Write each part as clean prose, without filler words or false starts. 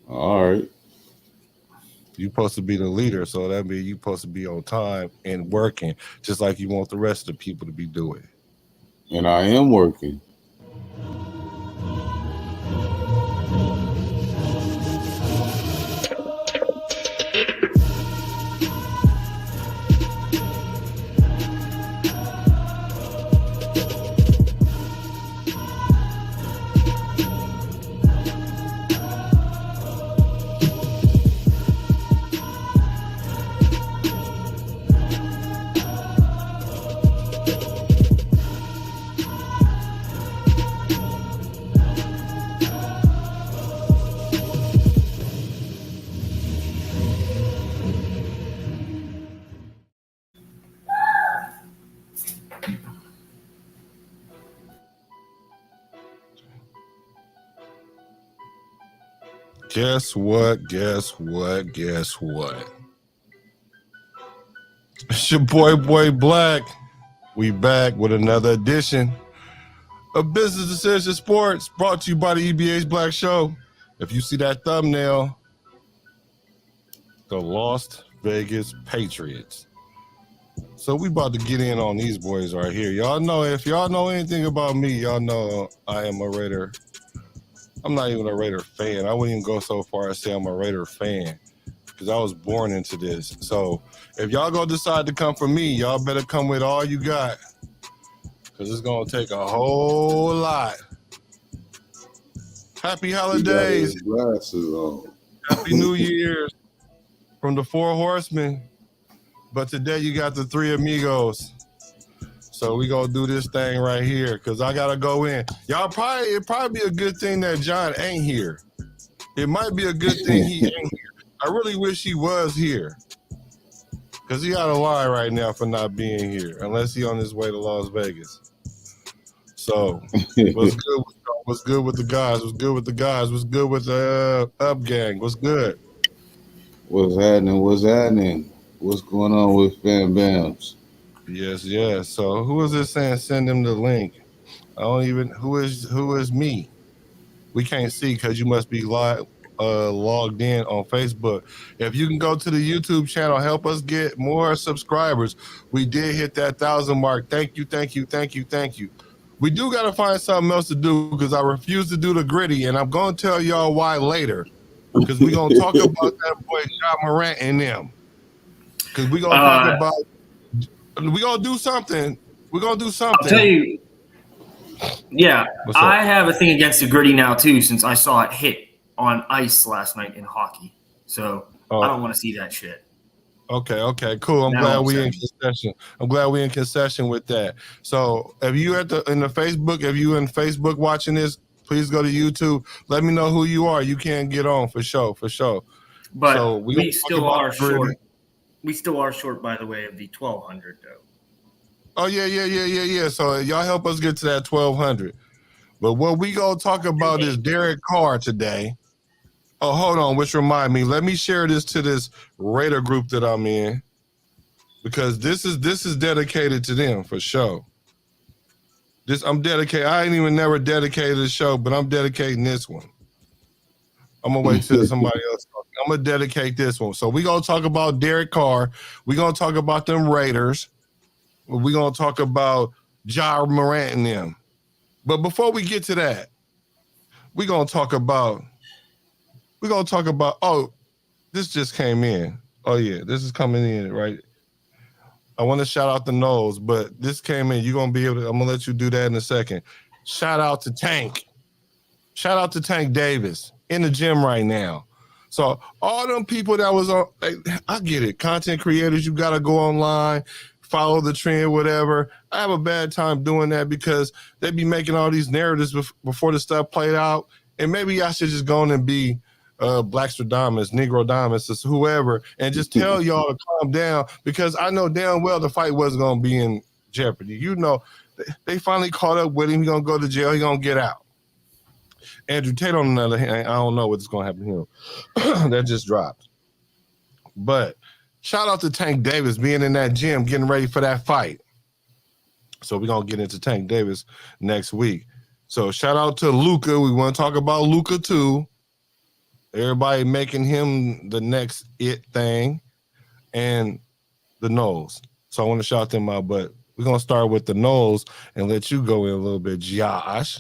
All right. You supposed to be the leader, so that means you supposed to be on time and working, just like you want the rest of the people to be doing. And I am working. Guess what? Guess what? Guess what? It's your boy Black. We back with another edition of Business Decision Sports, brought to you by the EBA's Black Show. If you see that thumbnail, the Las Vegas Patriots. So we about to get in on these boys right here. Y'all know, if y'all know anything about me, y'all know I am a Raider. I'm not even a Raider fan. I wouldn't even go so far as say I'm a Raider fan because I was born into this. So if y'all gonna decide to come for me, y'all better come with all you got because it's gonna take a whole lot. Happy He got holidays. his glasses on. Happy New Year's from the Four Horsemen. But today you got the Three Amigos. So we gonna do this thing right here because I gotta go in. It probably be a good thing that John ain't here. It might be a good thing he ain't here. I really wish he was here. Because he out of line right now for not being here, unless he on his way to Las Vegas. So what's good with y'all? What's good with the guys? What's good with the guys? What's good with the Up Gang? What's good? What's happening? What's happening? What's going on with Fam Bams? Yes. So who is this saying send him the link? I don't even who is me? We can't see because you must be logged in on Facebook. If you can go to the YouTube channel, help us get more subscribers. We did hit that 1,000 mark. Thank you. We do got to find something else to do because I refuse to do the gritty, and I'm going to tell y'all why later. Because we're going to talk about that boy Ja Morant and them. Because we're going to talk about. We're going to do something. We're going to do something. I'll tell you. Yeah, I have a thing against the gritty now too, since I saw it hit on ice last night in hockey. So I don't want to see that shit. Okay, cool. I'm glad we in concession. I'm glad we in concession with that. So if you in Facebook watching this, please go to YouTube. Let me know who you are. You can get on for sure. But so we still are short. We still are short, by the way, of the 1,200 though. Oh yeah. So y'all help us get to that 1,200. But what we gonna talk about is Derek Carr today. Oh, hold on. Which remind me, let me share this to this Raider group that I'm in because this is dedicated to them for sure. I'm dedicated. I ain't even never dedicated a show, but I'm dedicating this one. I'm gonna wait till somebody else. I'm gonna dedicate this one. So we gonna talk about Derek Carr. We gonna talk about them Raiders. We're going to talk about Ja Morant and them. But before we get to that, we're going to talk about, this just came in. Oh, yeah, this is coming in, right? I want to shout out the Knowles, but this came in. You're going to be able to, I'm going to let you do that in a second. Shout out to Tank. Shout out to Tank Davis in the gym right now. So all them people that was on, I get it. Content creators, you got to go online, follow the trend, whatever. I have a bad time doing that because they be making all these narratives before the stuff played out. And maybe I should just go on and be Blackstradamus, Negrodamus, whoever, and just tell y'all to calm down because I know damn well the fight wasn't going to be in jeopardy. You know, they finally caught up with him. He's going to go to jail. He's going to get out. Andrew Tate, on the other hand, I don't know what's going to happen to him. That just dropped. But shout out to Tank Davis being in that gym, getting ready for that fight. So we're going to get into Tank Davis next week. So shout out to Luka. We want to talk about Luka too. Everybody making him the next it thing, and the nose. So I want to shout them out, but we're gonna start with the nose and let you go in a little bit, Josh.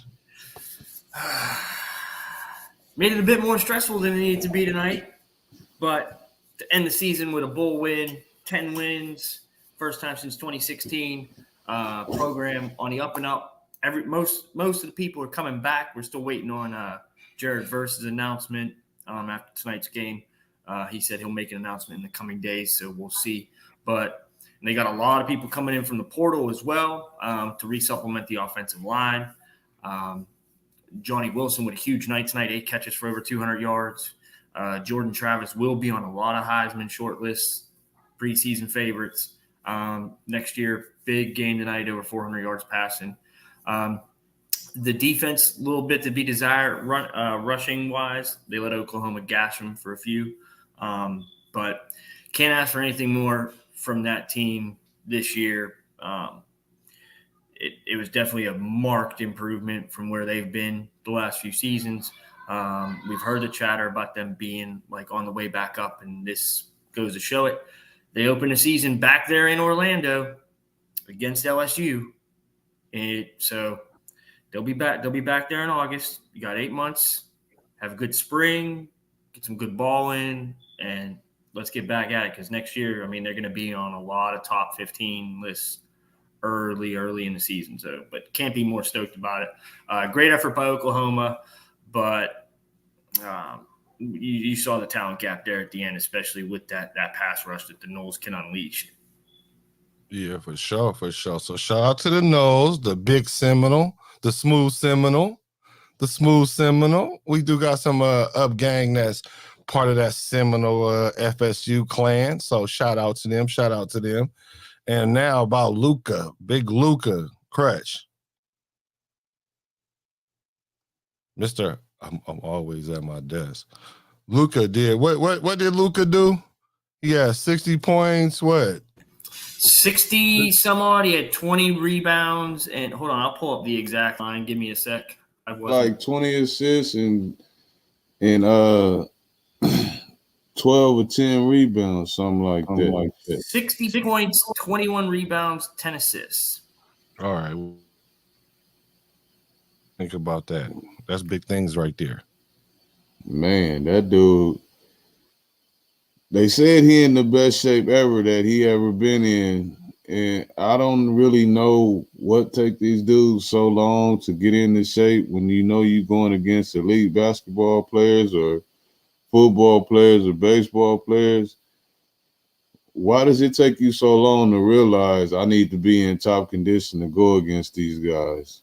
Made it a bit more stressful than it needed to be tonight, but to end the season with a bowl win, 10 wins, first time since 2016. Program on the up and up. Most of the people are coming back. We're still waiting on Jared Verse's announcement after tonight's game. He said he'll make an announcement in the coming days, so we'll see. But they got a lot of people coming in from the portal as well to resupplement the offensive line. Johnny Wilson with a huge night tonight, 8 catches for over 200 yards. Jordan Travis will be on a lot of Heisman shortlists, preseason favorites. Next year, big game tonight, over 400 yards passing. The defense, a little bit to be desired rushing-wise. They let Oklahoma gash them for a few. But can't ask for anything more from that team this year. It was definitely a marked improvement from where they've been the last few seasons. We've heard the chatter about them being like on the way back up, and this goes to show it. They opened the season back there in Orlando against LSU, so they'll be back. They'll be back there in August. You got 8 months. Have a good spring, get some good ball in, and let's get back at it. Because next year, I mean, they're going to be on a lot of top 15 lists early in the season. So, but can't be more stoked about it. Great effort by Oklahoma, but you saw the talent gap there at the end, especially with that pass rush that the Noles can unleash. Yeah, for sure. So shout out to the Noles, the big Seminole, the smooth Seminole. We do got some up gang that's part of that Seminole FSU clan. So shout out to them. And now about Luka, big Luka Crutch. Mister, I'm always at my desk. Luka did what did Luka do? Yeah, 60 points, what? 60 some odd. He had 20 rebounds, and hold on, I'll pull up the exact line. Give me a sec. Like 20 assists and 12 or 10 rebounds, something like that. 60 points, 21 rebounds, 10 assists. All right. Think about that. That's big things right there. Man, that dude, they said he in the best shape ever that he ever been in. And I don't really know what take these dudes so long to get into shape when you know you're going against elite basketball players or football players or baseball players. Why does it take you so long to realize I need to be in top condition to go against these guys?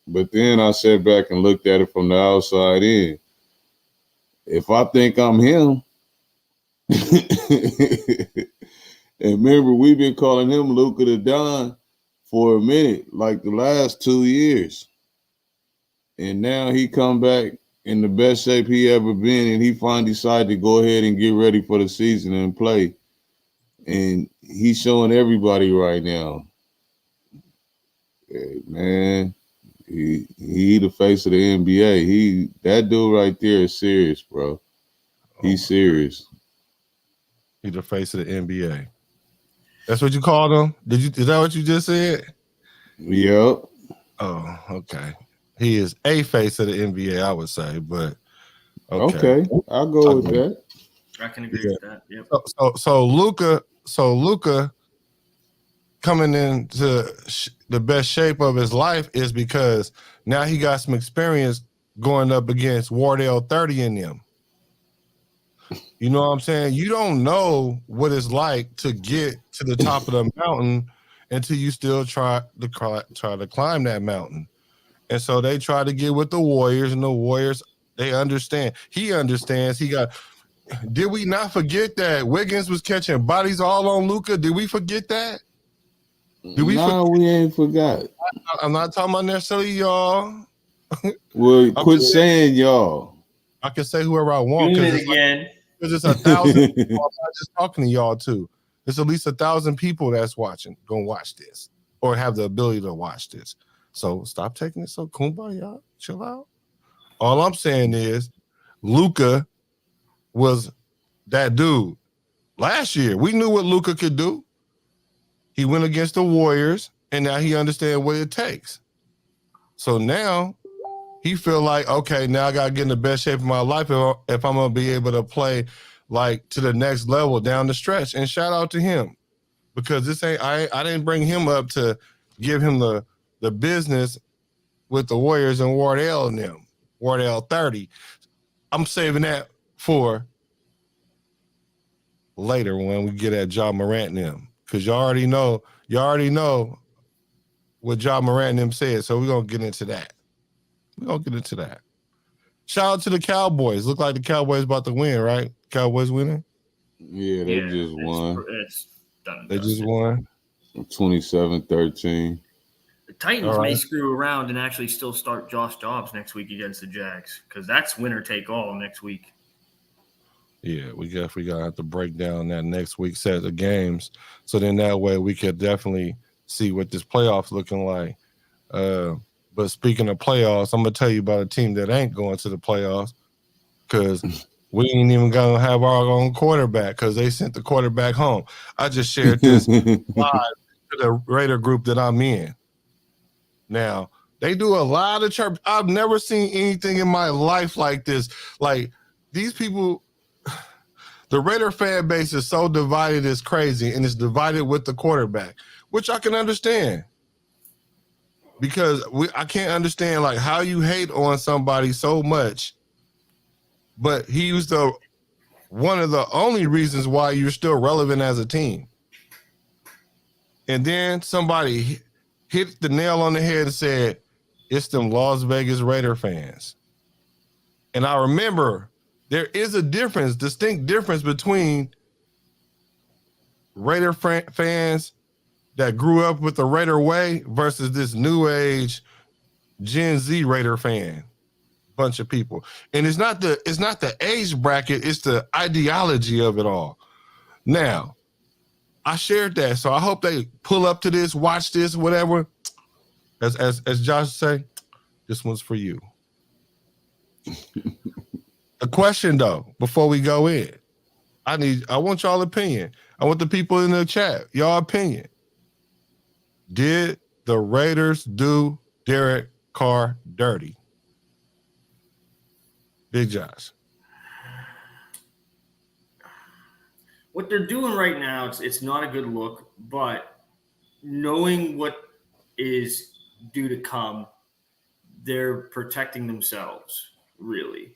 But then I sat back and looked at it from the outside in. If I think I'm him, and remember, we've been calling him Luka the Don for a minute, like the last 2 years. And now he come back in the best shape he ever been, and he finally decided to go ahead and get ready for the season and play. And he's showing everybody right now. Hey, man, he the face of the NBA. That dude right there is serious, bro. He's serious. He's the face of the NBA. That's what you called him? Is that what you just said? Yep. Oh, okay. He is a face of the NBA, I would say, but okay. I'll go with that. I can agree with that. Yep. So Luka coming into the best shape of his life is because now he got some experience going up against Wardell 30 in them. You know what I'm saying? You don't know what it's like to get to the top of the mountain until you still try to climb that mountain. And so they try to get with the Warriors, and the Warriors, they understand. He understands. Did we not forget that Wiggins was catching bodies all on Luka? Did we forget that? We ain't forgot. I'm not talking about necessarily y'all. Well, quit saying y'all. I can say whoever I want. Doing it again. Because it's 1,000 people. I'm not just talking to y'all too. There's at least 1,000 people that's gonna watch this or have the ability to watch this. So stop taking it so kumbaya, chill out. All I'm saying is Luka was that dude. Last year, we knew what Luka could do. He went against the Warriors, and now he understands what it takes. So now he feel like, okay, now I got to get in the best shape of my life if I'm going to be able to play like to the next level down the stretch. And shout out to him, because this ain't I didn't bring him up to give him the business with the Warriors and Wardell and them. Wardell 30. I'm saving that for later when we get at Ja Morant and them, because you already know what Ja Morant and them said. So we're gonna get into that. Shout out to the Cowboys. Look like the Cowboys about to win, right? Cowboys winning. Yeah, they just won. It's done. They just won 27-13. The Titans may screw around and actually still start Josh Dobbs next week against the Jags, because that's winner take all next week. Yeah, we definitely gotta have to break down that next week's set of games, so then that way we could definitely see what this playoffs looking like. But speaking of playoffs, I'm gonna tell you about a team that ain't going to the playoffs, because we ain't even gonna have our own quarterback because they sent the quarterback home. I just shared this live to the Raider group that I'm in. Now, they do a lot of chirp. I've never seen anything in my life like this. Like, these people, the Raider fan base is so divided, it's crazy, and it's divided with the quarterback, which I can understand. Because I can't understand like how you hate on somebody so much, but he was one of the only reasons why you're still relevant as a team. And then somebody hit the nail on the head and said, it's them Las Vegas Raider fans. And I remember there is a distinct difference between Raider fans that grew up with the Raider way versus this new age Gen Z Raider fan bunch of people. And it's not the age bracket, it's the ideology of it all. Now, I shared that, so I hope they pull up to this, watch this, whatever. As Josh say, this one's for you. A question though, before we go in, I want y'all opinion. I want the people in the chat, y'all opinion. Did the Raiders do Derek Carr dirty? Big Josh. What they're doing right now, it's not a good look, but knowing what is due to come, they're protecting themselves, really.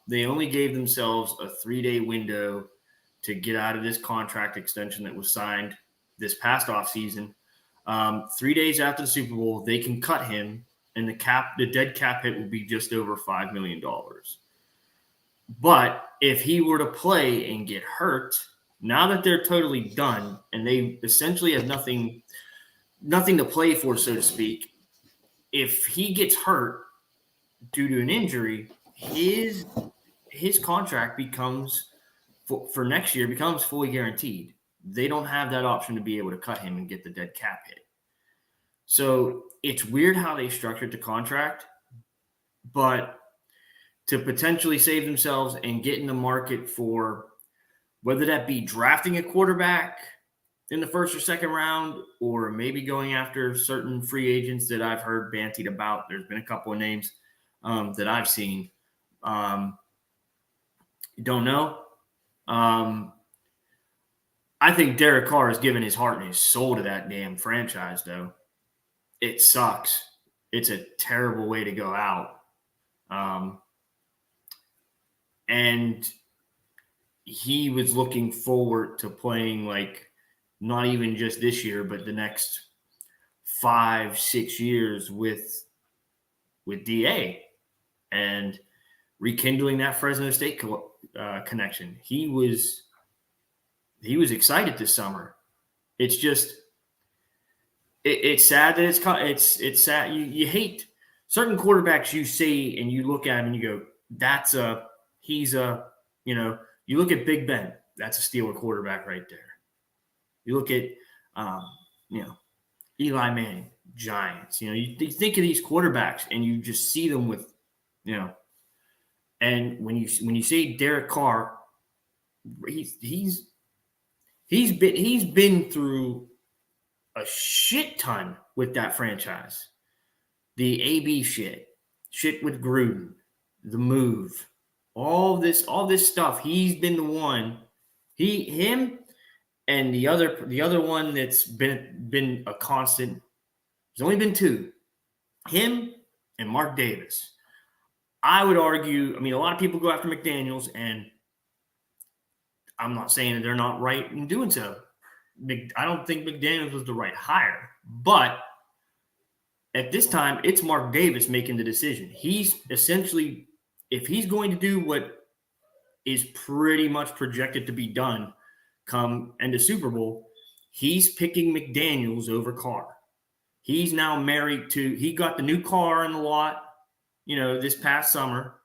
They only gave themselves a 3-day window to get out of this contract extension that was signed this past offseason. 3 days after the Super Bowl, they can cut him, and the dead cap hit will be just over $5 million. But if he were to play and get hurt, now that they're totally done and they essentially have nothing to play for, so to speak, if he gets hurt due to an injury, his contract becomes for next year becomes fully guaranteed. They don't have that option to be able to cut him and get the dead cap hit. So it's weird how they structured the contract, but to potentially save themselves and get in the market for whether that be drafting a quarterback in the first or second round, or maybe going after certain free agents that I've heard bantied about. There's been a couple of names that I've seen. Don't know. I think Derek Carr has given his heart and his soul to that damn franchise, though. It sucks. It's a terrible way to go out. And he was looking forward to playing, like, not even just this year, but the next 5-6 years with DA and rekindling that Fresno State connection. He was excited this summer. It's just it's sad that it's sad. You hate certain quarterbacks you see and you look at him and you go, you look at Big Ben, that's a Steeler quarterback right there. You look at Eli Manning, Giants. You think of these quarterbacks and you just see them with, And when you see Derek Carr, he's been through a shit ton with that franchise. The AB shit with Gruden, the move, all this stuff. He's been the one. Him and the other one that's been a constant. There's only been two. Him and Mark Davis. I would argue, a lot of people go after McDaniels, and I'm not saying that they're not right in doing so. I don't think McDaniels was the right hire, but at this time, it's Mark Davis making the decision. He's essentially, if he's going to do what is pretty much projected to be done come end of Super Bowl, he's picking McDaniels over Carr. He's now married to, he got the new car in the lot, this past summer.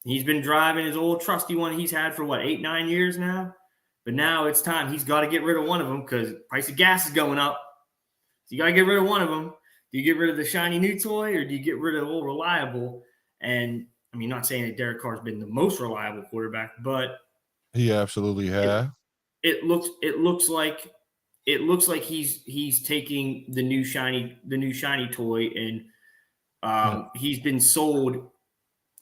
He's been driving his old trusty one he's had for 8-9 years now. But now it's time. He's got to get rid of one of them because the price of gas is going up. So you got to get rid of one of them. Do you get rid of the shiny new toy, or do you get rid of the old reliable? And not saying that Derek Carr's been the most reliable quarterback, but he absolutely has. It looks like he's taking the new shiny toy, and he's been sold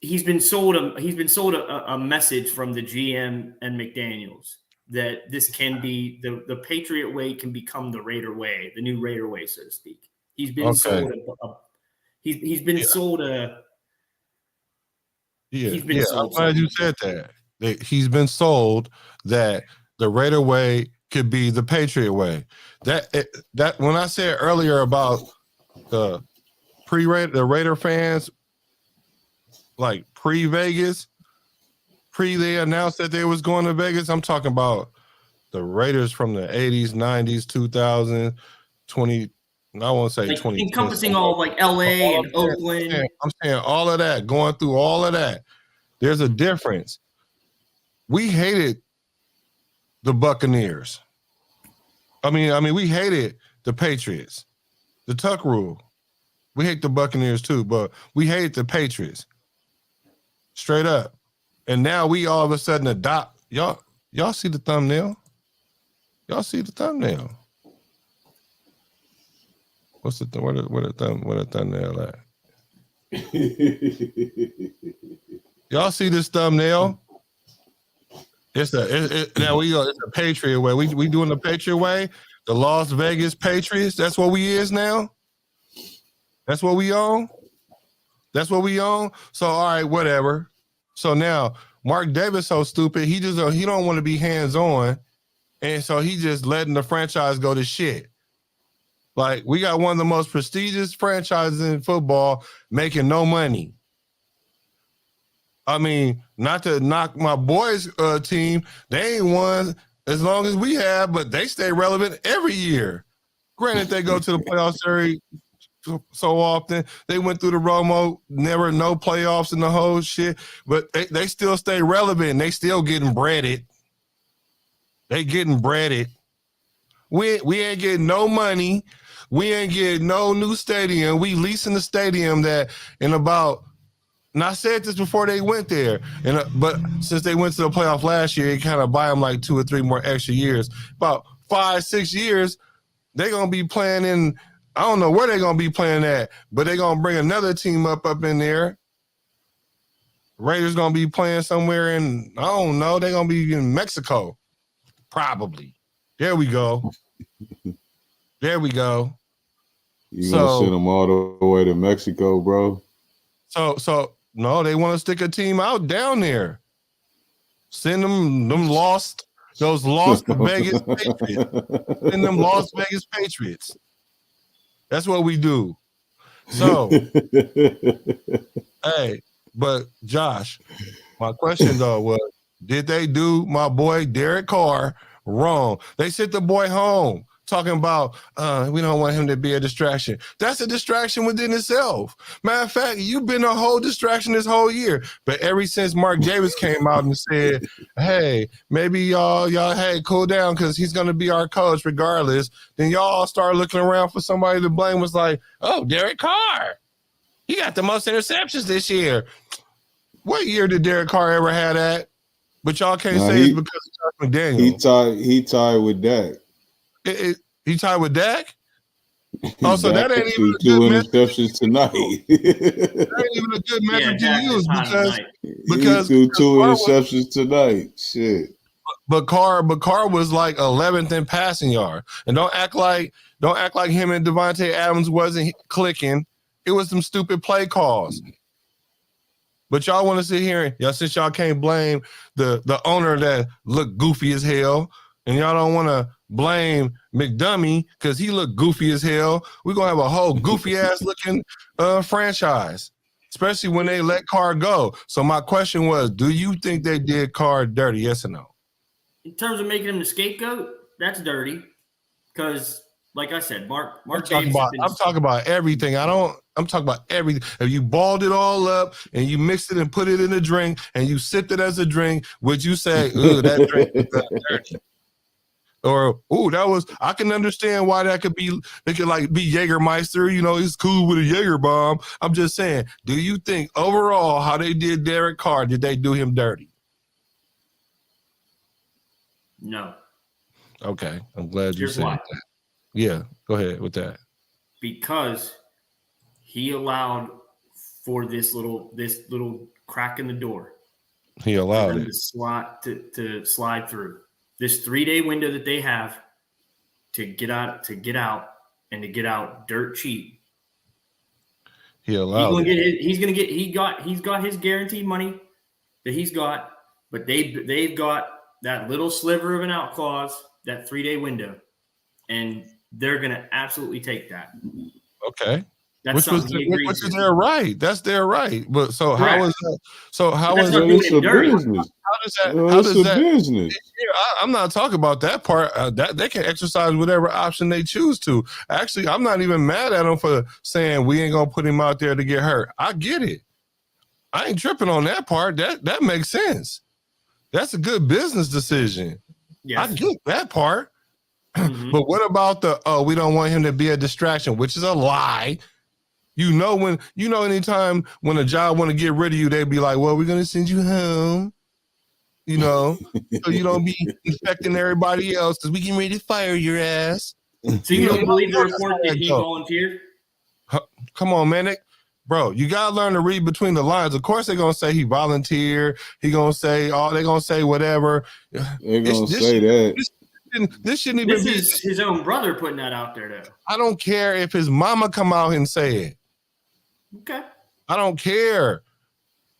a message from the GM and McDaniels that this can be the Patriot way can become the Raider way, the new Raider way, so to speak. He's been sold he's been sold a he's been sold. I'm glad you said that. He's been sold that the Raider way could be the Patriot way. That when I said earlier about the Raider fans, like pre-Vegas, they announced that they was going to Vegas, I'm talking about the Raiders from the 80s, 90s, 2000, 20, I won't say 20. Encompassing all of LA and Oakland. I'm saying all of that, going through all of that. There's a difference. We hated the Buccaneers. We hated the Patriots. The Tuck rule. We hate the Buccaneers too, but we hate the Patriots. Straight up. And now we all of a sudden adopt. Y'all see the thumbnail? Y'all see the thumbnail? What's the where the thumbnail at? Y'all see this thumbnail? It's a Patriot way. We doing the Patriot way. The Las Vegas Patriots. That's what we is now. That's what we own. So all right, whatever. So now Mark Davis so stupid. He don't want to be hands on, and so he just letting the franchise go to shit. Like, we got one of the most prestigious franchises in football making no money. Not to knock my boys' team, they ain't won as long as we have, but they stay relevant every year. Granted, they go to the playoffs series so often. They went through the Romo, never no playoffs in the whole shit, but they still stay relevant. They still getting breaded. They getting breaded. We ain't getting no money. We ain't getting no new stadium. We leasing the stadium that in about, and I said this before they went there, but since they went to the playoff last year, it kind of buy them like 2 or 3 more extra years. About 5-6 years, they're going to be playing in, I don't know where they're going to be playing at, but they're going to bring another team up in there. Raiders going to be playing somewhere in, I don't know, they're going to be in Mexico. Probably. There we go. There we go. You gonna send them all the way to Mexico, bro? So no, they want to stick a team out down there. Send those lost Vegas Patriots. Send them Las Vegas Patriots. That's what we do. So, hey, but Josh, my question though was, did they do my boy Derek Carr wrong? They sent the boy home talking about we don't want him to be a distraction. That's a distraction within itself. Matter of fact, you've been a whole distraction this whole year. But ever since Mark Davis came out and said, hey, maybe y'all, hey, cool down because he's going to be our coach regardless, then y'all start looking around for somebody to blame. Was like, oh, Derek Carr. He got the most interceptions this year. What year did Derek Carr ever have that? But y'all can't say it's because of Josh McDaniels. He tied with Dak. He tied with Dak? Oh, so Dak that ain't threw even a 2 good metric. interceptions tonight. That ain't even a good metric to use He threw 2 interceptions tonight. Shit. But Carr was like 11th in passing yard. And don't act like him and Devontae Adams wasn't clicking. It was some stupid play calls. But y'all want to sit here and since y'all can't blame the owner that looked goofy as hell, and y'all don't want to blame McDummy because he looked goofy as hell, we're gonna have a whole goofy ass looking franchise, especially when they let Carr go. So my question was, do you think they did Carr dirty? Yes or no? In terms of making him the scapegoat, that's dirty. Because, like I said, I'm talking about everything. I'm talking about everything. If you balled it all up and you mixed it and put it in a drink and you sipped it as a drink, would you say, ooh, that drink was dirty? Or, ooh, I can understand why they could be Jägermeister, he's cool with a Jaeger bomb. I'm just saying, do you think overall how they did Derek Carr, did they do him dirty? No. Okay, I'm glad you said why. that. Yeah, go ahead with that. Because he allowed for this little crack in the door. He allowed it to slide through this 3-day window that they have to get out and to get out dirt cheap. He allowed it. He's got his guaranteed money that he's got, but they've got that little sliver of an out clause, that 3-day window, and they're going to absolutely take that. Okay. That's which is their right. That's their right. But so correct. How is that? So how is that? It's a business. How does that? Business. I'm not talking about that part. That they can exercise whatever option they choose to. Actually, I'm not even mad at them for saying we ain't gonna put him out there to get hurt. I get it. I ain't tripping on that part. That makes sense. That's a good business decision. Yes. I get that part. Mm-hmm. But what about we don't want him to be a distraction, which is a lie. Anytime when a job want to get rid of you, they'd be like, well, we're going to send you home, so you don't be infecting everybody else because we can ready to fire your ass. So you don't believe the report that he volunteered? Come on, man. Bro, you got to learn to read between the lines. Of course, they're going to say he volunteered. He going to say, they're going to say whatever. They're going to say that. This shouldn't even be. This is his own brother putting that out there, though. I don't care if his mama come out and say it. Okay. I don't care.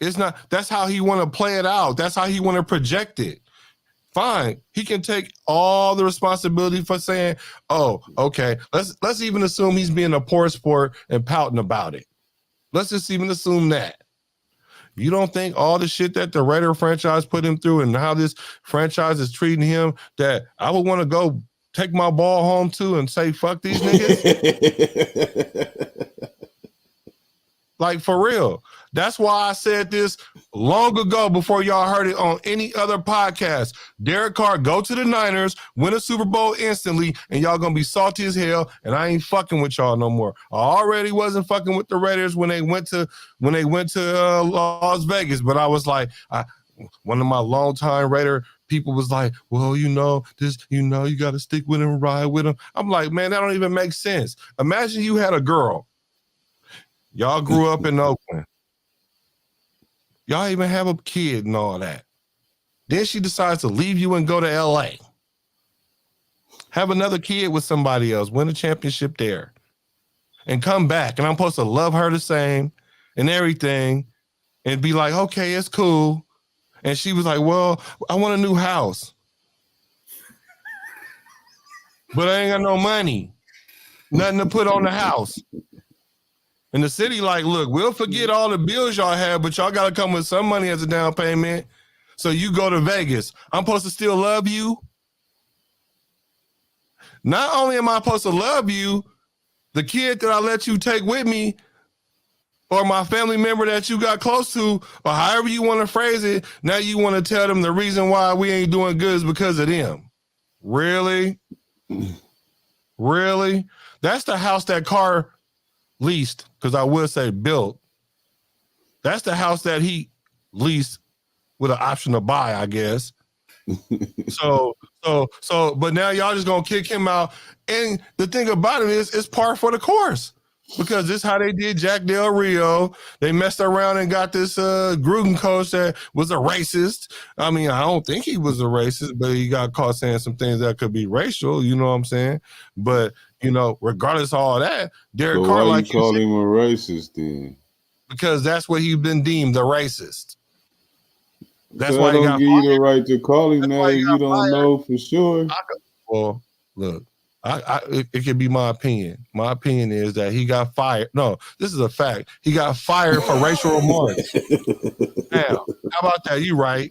It's not. That's how he want to play it out. That's how he want to project it. Fine. He can take all the responsibility for saying, "Oh, okay." Let's even assume he's being a poor sport and pouting about it. Let's just even assume that. You don't think all the shit that the Raider franchise put him through and how this franchise is treating him, that I would want to go take my ball home too and say, fuck these niggas? Like, for real. That's why I said this long ago before y'all heard it on any other podcast. Derek Carr, go to the Niners, win a Super Bowl instantly, and y'all gonna be salty as hell, and I ain't fucking with y'all no more. I already wasn't fucking with the Raiders when they went to Las Vegas, but I was like, one of my longtime Raider people was like, well, you got to stick with him, ride with him. I'm like, man, that don't even make sense. Imagine you had a girl. Y'all grew up in Oakland. Y'all even have a kid and all that. Then she decides to leave you and go to LA. Have another kid with somebody else, win a championship there, and come back. And I'm supposed to love her the same and everything and be like, okay, it's cool. And she was like, well, I want a new house. But I ain't got no money. Nothing to put on the house. And the city like, look, we'll forget all the bills y'all have, but y'all got to come with some money as a down payment. So you go to Vegas. I'm supposed to still love you. Not only am I supposed to love you, the kid that I let you take with me or my family member that you got close to, or however you want to phrase it, now you want to tell them the reason why we ain't doing good is because of them. Really? Really? That's the house that Carr leased, because I will say built. That's the house that he lease with an option to buy, I guess. So, but now y'all just gonna kick him out. And the thing about it is, it's par for the course because this is how they did Jack Del Rio. They messed around and got this Gruden coach that was a racist. I mean, I don't think he was a racist, but he got caught saying some things that could be racial. You know what I'm saying? But regardless of all that, Derek Carr, why like you call him a racist then? Because that's what he's been deemed, a racist. That's so why I don't he got give fired. you the right to call him that if you don't know for sure. Well, look, it could be my opinion. My opinion is that he got fired. No, this is a fact. He got fired for racial remarks. Now, how about that? You right.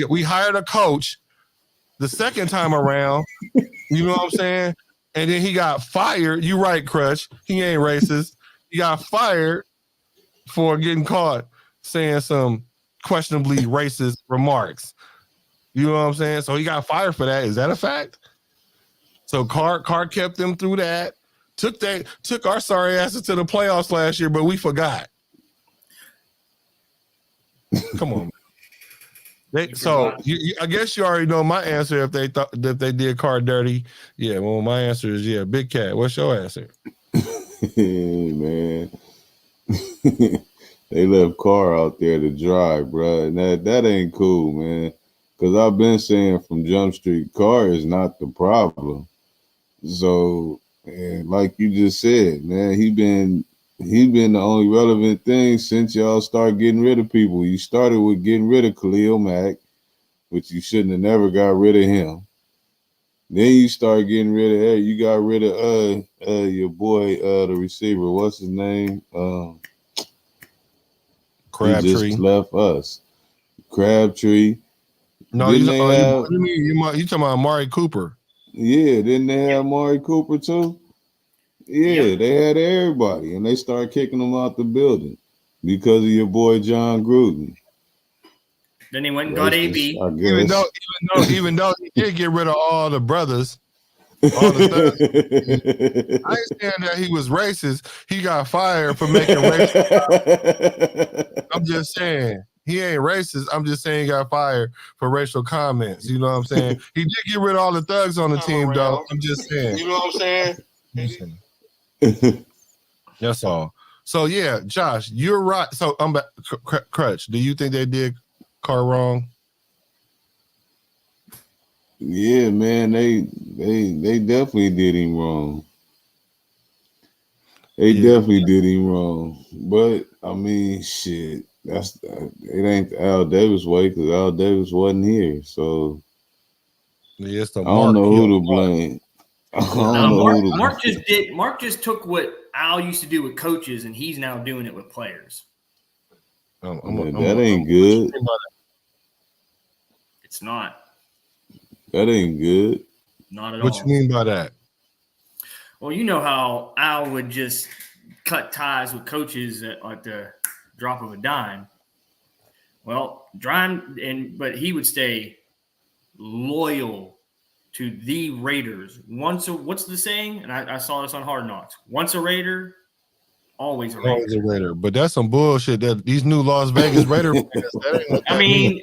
We hired a coach the second time around. You know what I'm saying? And then he got fired. You right, Crutch. He ain't racist. He got fired for getting caught saying some questionably racist remarks. You know what I'm saying? So he got fired for that. Is that a fact? So Carr kept them through that. Took our sorry asses to the playoffs last year, but we forgot. Come on, man. I guess you already know my answer if they thought that they did Carr dirty. Yeah, well, my answer is yeah. Big Cat. What's your answer? Hey, man. They left Carr out there to dry, bro. And that ain't cool, man. Because I've been saying from Jump Street, Carr is not the problem. So, and like you just said, man, he been the only relevant thing since y'all start getting rid of people. You started with getting rid of Khalil Mack, which you shouldn't have never got rid of him. Then you start getting rid of her. You got rid of your boy, the receiver. What's his name? Crabtree. He just left us. Crabtree. No, you talking about Amari Cooper. Yeah, didn't they have Amari Cooper too? Yeah, they had everybody, and they started kicking them out the building because of your boy John Gruden. Then he went and got AB. Even though he did get rid of all the brothers, all the thugs. I ain't saying that he was racist. He got fired for making racist. I'm just saying he ain't racist. I'm just saying he got fired for racial comments. You know what I'm saying? He did get rid of all the thugs on the team, though. I'm just saying. You know what I'm saying? That's all. So yeah, Josh, you're right. So I'm back. Crutch, do you think they did Carr wrong? Yeah, man, they definitely did him wrong. They definitely did him wrong. But I mean, shit, it ain't the Al Davis way because Al Davis wasn't here. So I don't know who to blame. Mark just took what Al used to do with coaches, and he's now doing it with players. That ain't good. It's not. That ain't good. Not at all. What you mean by that? Well, you know how Al would just cut ties with coaches at the drop of a dime. Well, but he would stay loyal to the Raiders. What's the saying? And I saw this on Hard Knocks. Once a Raider, always a Raider. Always a Raider. But that's some bullshit that these new Las Vegas Raider fans, that ain't what that mean.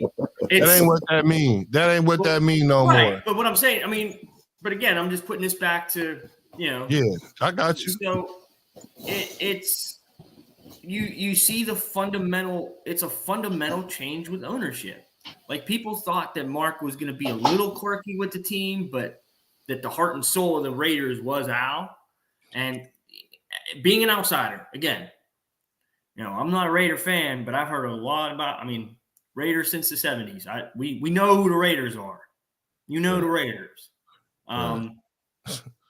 That ain't what that mean. That ain't what that mean no more. But what I'm saying, but again, I'm just putting this back to, Yeah, I got you. So it's you see the fundamental. It's a fundamental change with ownership. Like people thought that Mark was going to be a little quirky with the team, but that the heart and soul of the Raiders was Al. And being an outsider, again, I'm not a Raider fan, but I've heard a lot about. Raiders since the 70s. We know who the Raiders are. You know the Raiders.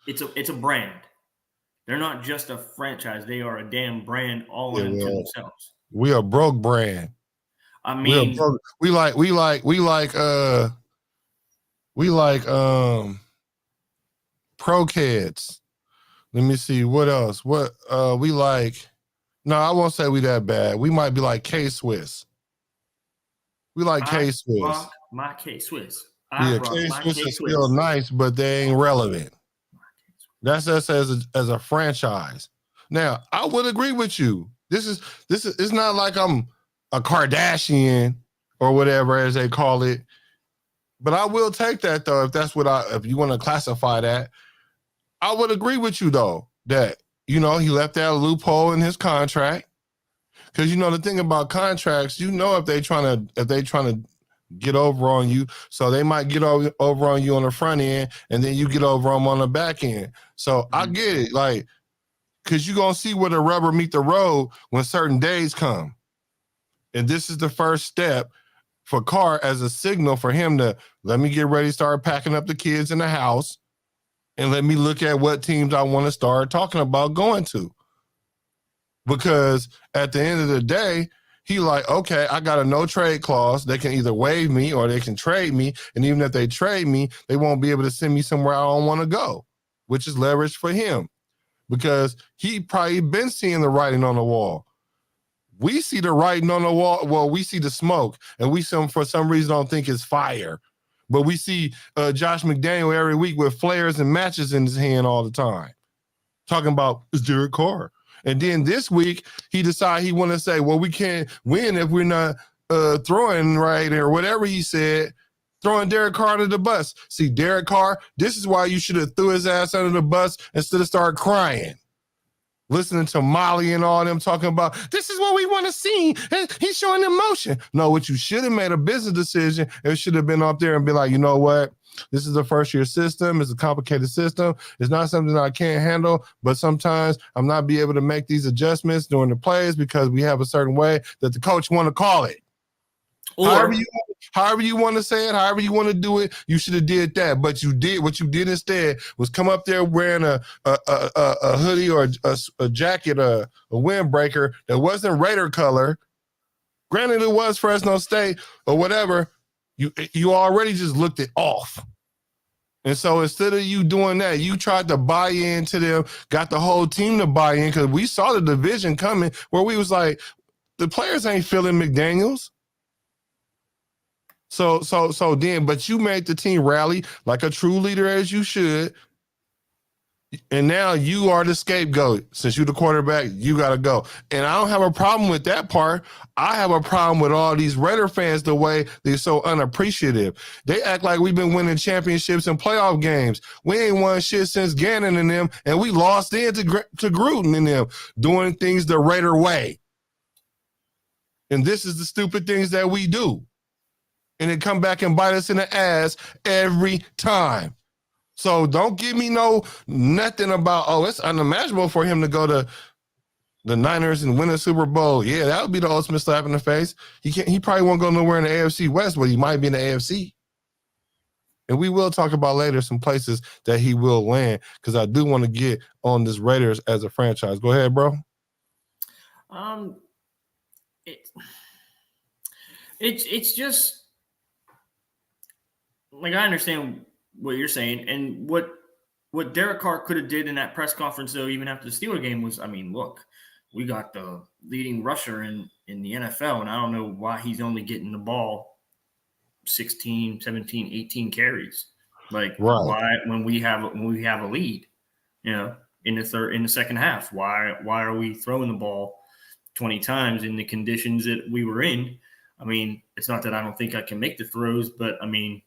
It's a brand. They're not just a franchise. They are a damn brand all into themselves. We are broke brand. We like pro kids. Let me see what else. What we like. No, I won't say we that bad. We might be like K-Swiss. We like K-Swiss. My K-Swiss. K-Swiss is still nice, but they ain't relevant. That's us as a franchise. Now, I would agree with you. This is it's not like I'm a Kardashian or whatever as they call it. But I will take that though, if you want to classify that. I would agree with you though that he left that loophole in his contract. Because the thing about contracts, if they trying to get over on you, so they might get over on you on the front end, and then you get over them on the back end. So I get it, like, because you're gonna see where the rubber meet the road when certain days come, and this is the first step for Carr as a signal for him to let me get ready to start packing up the kids in the house, and let me look at what teams I want to start talking about going to. Because at the end of the day, he like, okay, I got a no trade clause. They can either waive me or they can trade me. And even if they trade me, they won't be able to send me somewhere I don't want to go, which is leverage for him because he probably been seeing the writing on the wall. We see the writing on the wall. Well, we see the smoke and for some reason don't think it's fire. But we see Josh McDaniels every week with flares and matches in his hand all the time. Talking about, it's Derek Carr. And then this week, he decided he want to say, well, we can't win if we're not throwing right or whatever he said, throwing Derek Carr under the bus. See, Derek Carr, this is why you should have threw his ass under the bus instead of start crying. Listening to Molly and all them talking about, this is what we want to see. He's showing emotion. No, what you should have made a business decision, it should have been up there and be like, you know what? This is a first-year system. It's a complicated system. It's not something that I can't handle, but sometimes I'm not be able to make these adjustments during the plays because we have a certain way that the coach want to call it. Or however you want to say it, however you want to do it, you should have did that. But what you did instead was come up there wearing a hoodie or a jacket, a windbreaker that wasn't Raider color. Granted, it was Fresno State or whatever. You already just looked it off. And so instead of you doing that, you tried to buy into them, got the whole team to buy in because we saw the division coming where we was like, the players ain't feeling McDaniels. So then, but you made the team rally like a true leader as you should. And now you are the scapegoat. Since you're the quarterback, you got to go. And I don't have a problem with that part. I have a problem with all these Raider fans, the way they're so unappreciative. They act like we've been winning championships and playoff games. We ain't won shit since Gannon and them, and we lost in to Gruden and them, doing things the Raider way. And this is the stupid things that we do. And it come back and bite us in the ass every time. So don't give me nothing about, it's unimaginable for him to go to the Niners and win a Super Bowl. Yeah, that would be the ultimate slap in the face. He probably won't go nowhere in the AFC West, but he might be in the AFC. And we will talk about later some places that he will land because I do want to get on this Raiders as a franchise. Go ahead, bro. It's just like I understand what you're saying, and what Derek Carr could have did in that press conference, though, even after the Steelers game was, I mean, look, we got the leading rusher in the NFL, and I don't know why he's only getting the ball 16, 17, 18 carries. Like, why when we have a lead, in the second half, why are we throwing the ball 20 times in the conditions that we were in? I mean, it's not that I don't think I can make the throws, but I mean,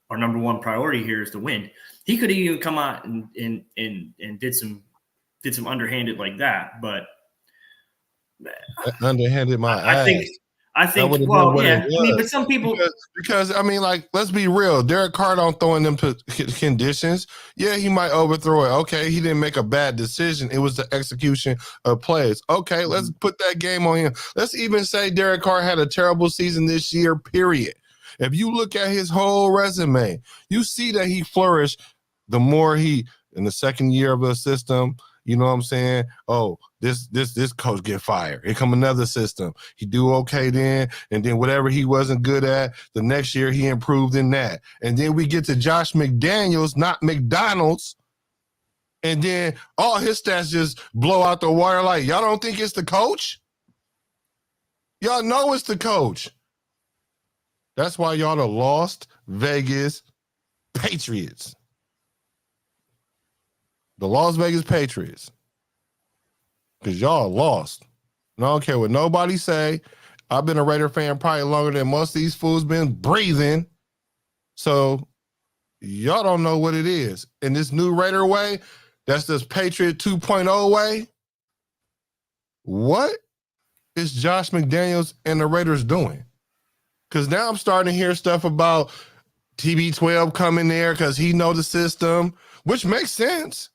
our number one priority here is to win. He could even come out and did some underhanded like that, but underhanded my ass. I think. Well, yeah. I mean, but some people because I mean, like, let's be real. Derek Carr don't throw in them conditions. Yeah, he might overthrow it. Okay, he didn't make a bad decision. It was the execution of plays. Okay, let's put that game on him. Let's even say Derek Carr had a terrible season this year. Period. If you look at his whole resume, you see that he flourished the more in the second year of the system. You know what I'm saying? Oh, this coach get fired. Here come another system. He do okay then, and then whatever he wasn't good at, the next year he improved in that. And then we get to Josh McDaniels, not McDonald's, and then all his stats just blow out the water. Like, y'all don't think it's the coach? Y'all know it's the coach. That's why y'all the lost Vegas Patriots. The Las Vegas Patriots. Because y'all lost. And I don't care what nobody say. I've been a Raider fan probably longer than most of these fools been breathing. So y'all don't know what it is. In this new Raider way, that's this Patriot 2.0 way. What is Josh McDaniels and the Raiders doing? Because now I'm starting to hear stuff about TB12 coming there because he know the system, which makes sense.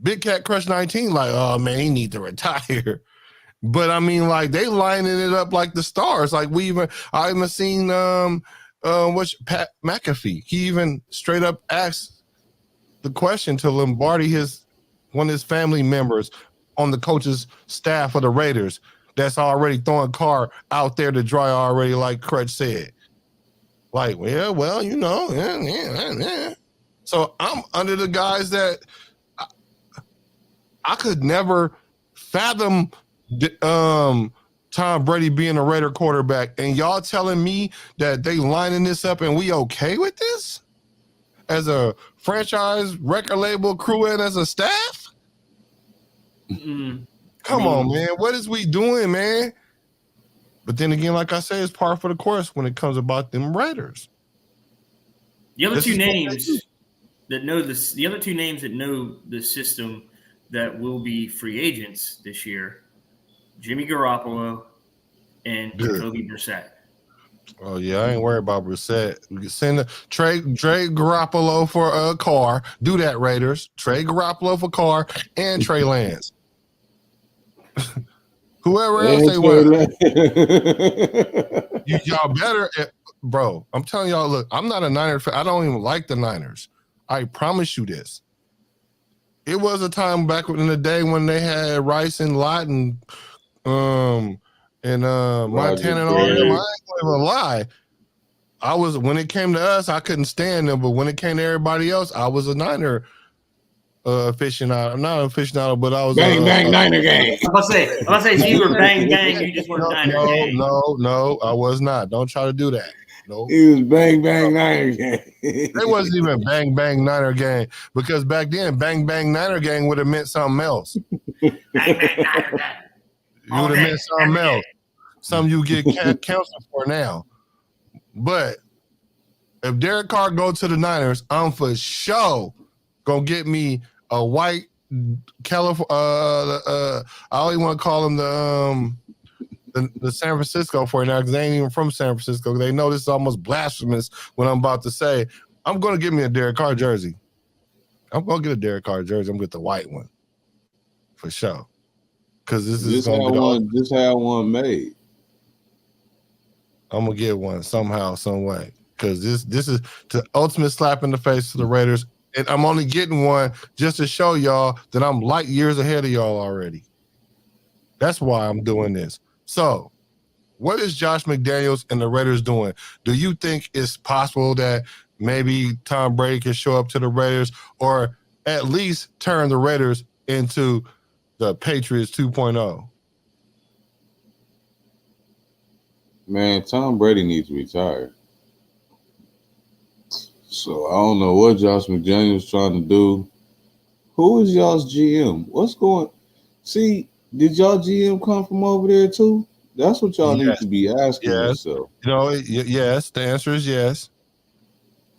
Big Cat Crush 19, like, oh man, he need to retire. But I mean, like, they lining it up like the stars. Like I even seen Pat McAfee. He even straight up asked the question to Lombardi, one of his family members on the coach's staff of the Raiders, that's already throwing Carr out there to dry already, like Crutch said. Like, well, you know, yeah. So I'm under the guys that I could never fathom Tom Brady being a Raider quarterback, and y'all telling me that they lining this up and we okay with this as a franchise record label crew and as a staff? Come on, man. What is we doing, man? But then again, like I say, it's par for the course when it comes about them Raiders. The other two names that know this, the other two names that know the system that will be free agents this year, Jimmy Garoppolo and Jacoby Brissett. Oh yeah, I ain't worried about Brissett. We can send trade Garoppolo for Carr. Do that, Raiders. Trade Garoppolo for Carr and Trey Lance. Whoever else they want. Y'all better, bro. I'm telling y'all, look, I'm not a Niner fan. I don't even like the Niners. I promise you this. It was a time back in the day when they had Rice and Lott and Montana and all them. I ain't gonna lie. When it came to us, I couldn't stand them, but when it came to everybody else, I was a Niner aficionado. I'm not an aficionado, but I was bang Niner gang. I'm about to say, so you were bang, you just weren't Niner gang. No, I was not. Don't try to do that. No, he was bang Niner gang. They wasn't even bang Niner gang, because back then bang Niner gang would have meant something else. Bang Niner gang. You would have meant something else. Something you get counseled for now. But if Derek Carr go to the Niners, I'm for sure gonna get me a white California. I only want to call him the San Francisco for now, because they ain't even from San Francisco. They know this is almost blasphemous when I'm about to say. I'm gonna get me a Derek Carr jersey. I'm gonna get a Derek Carr jersey. I'm gonna get the white one for sure. Because this is gonna be just have one made. I'm gonna get one somehow, some way. Because this is the ultimate slap in the face to the Raiders. And I'm only getting one just to show y'all that I'm light years ahead of y'all already. That's why I'm doing this. So, what is Josh McDaniels and the Raiders doing? Do you think it's possible that maybe Tom Brady can show up to the Raiders, or at least turn the Raiders into the Patriots 2.0? Man, Tom Brady needs to retire. So I don't know what Josh McDaniels trying to do. Who is y'all's GM? What's going? See, did y'all GM come from over there too? That's what y'all need to be asking yourself. You know, yes. The answer is yes.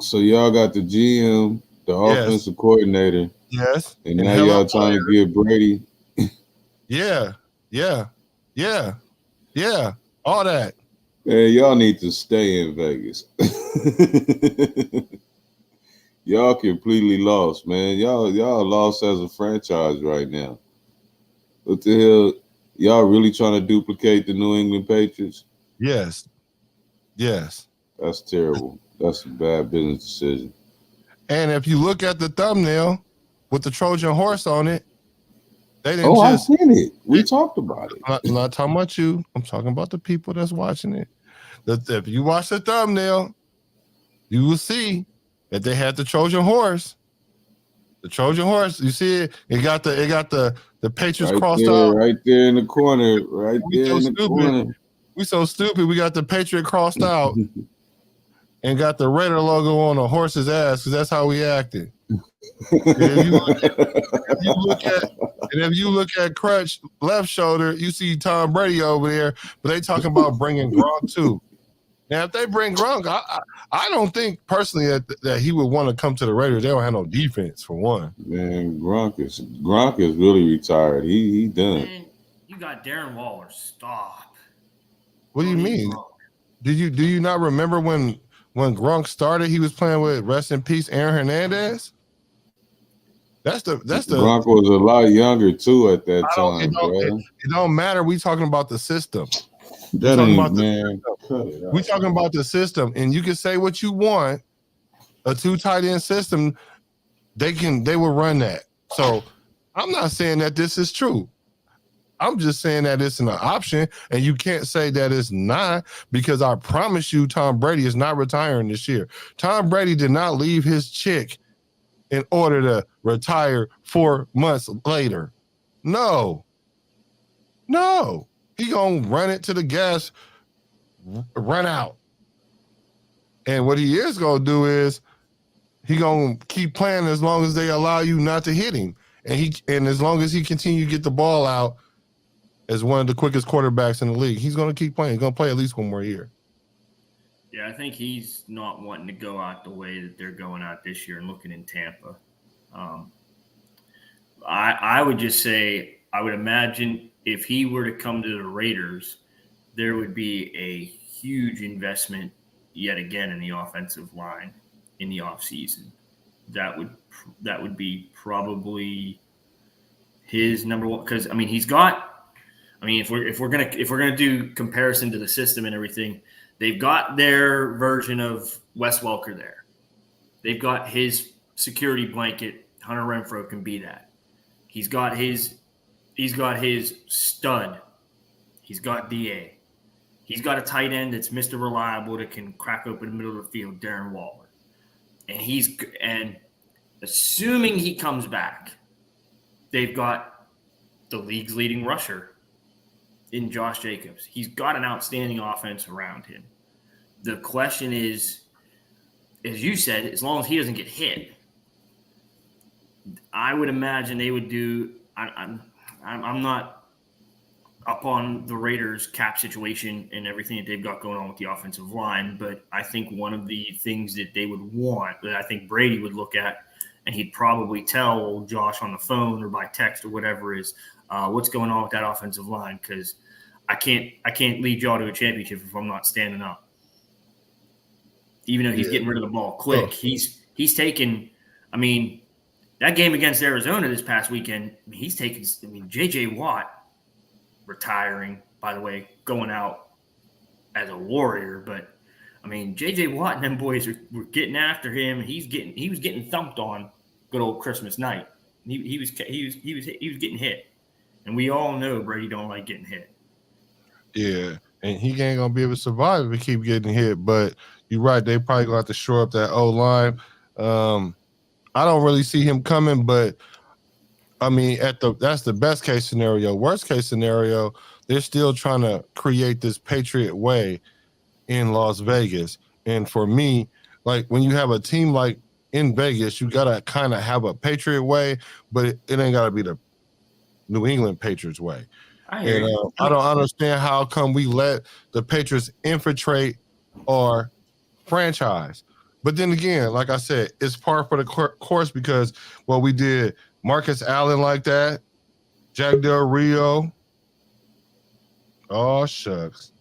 So y'all got the GM, the offensive coordinator. Yes. And now y'all trying to get Brady. Yeah. All that. Man, y'all need to stay in Vegas. Y'all completely lost, man. Y'all lost as a franchise right now. What the hell? Y'all really trying to duplicate the New England Patriots? Yes. That's terrible. That's a bad business decision. And if you look at the thumbnail with the Trojan horse on it, they didn't I've seen it. We talked about it. I'm not talking about you. I'm talking about the people that's watching it. If you watch the thumbnail, you will see that they had the Trojan horse. The Trojan horse, you see it? It got the Patriots crossed out. Right there in the corner. Right there in the corner. We so stupid. We got the Patriot crossed out and got the Raider logo on a horse's ass, because that's how we acted. If you look at And if you look at Crutch left shoulder, you see Tom Brady over there, but they talking about bringing Gronk too. Now, if they bring Gronk, I don't think personally that he would want to come to the Raiders. They don't have no defense for one. Man, Gronk is really retired. He done. Man, you got Darren Waller. Stop. What do you mean? Do you not remember when Gronk started? He was playing with rest in peace Aaron Hernandez. That's the Gronk was a lot younger too at that time, bro. It don't matter. We talking about the system. That ain't, man. We talking about the system, and you can say what you want. A 2 tight end system, they will run that. So I'm not saying that this is true. I'm just saying that it's an option, and you can't say that it's not, because I promise you, Tom Brady is not retiring this year. Tom Brady did not leave his chick in order to retire 4 months later. No. He gonna run it to the gas, run out. And what he is gonna do is he gonna keep playing as long as they allow you not to hit him. And as long as he continue to get the ball out as one of the quickest quarterbacks in the league, he's gonna keep playing. He's gonna play at least one more year. Yeah, I think he's not wanting to go out the way that they're going out this year and looking in Tampa. I would just say, I would imagine if he were to come to the Raiders, there would be a huge investment yet again in the offensive line in the offseason. That would be probably his number one, because I mean if we're gonna do comparison to the system and everything, they've got their version of Wes Welker there. They've got his security blanket. Hunter Renfrow can be that. He's got his stud. He's got DA. He's got a tight end that's Mr. Reliable that can crack open the middle of the field, Darren Waller. And assuming he comes back, they've got the league's leading rusher in Josh Jacobs. He's got an outstanding offense around him. The question is, as you said, as long as he doesn't get hit, I would imagine they would do. I'm not up on the Raiders' cap situation and everything that they've got going on with the offensive line, but I think one of the things that they would want, that I think Brady would look at, and he'd probably tell old Josh on the phone or by text or whatever, is what's going on with that offensive line, because I can't lead y'all to a championship if I'm not standing up. Even though he's getting rid of the ball quick, he's taken. I mean, that game against Arizona this past weekend, he's taken. I mean, J.J. Watt retiring, by the way, going out as a Warrior, but I mean, J.J. Watt and them boys were getting after him. He was getting thumped on good old Christmas night. He was getting hit, and we all know Brady don't like getting hit. Yeah, and he ain't gonna be able to survive if he keep getting hit. But you're right; they probably gonna have to shore up that O line. I don't really see him coming, but I mean, that's the best case scenario. Worst case scenario, they're still trying to create this Patriot way in Las Vegas. And for me, like when you have a team like in Vegas, you gotta kind of have a Patriot way, but it ain't gotta be the New England Patriots way. I don't understand how come we let the Patriots infiltrate our franchise. But then again, like I said, it's par for the course because we did Marcus Allen like that, Jack Del Rio. Oh, shucks.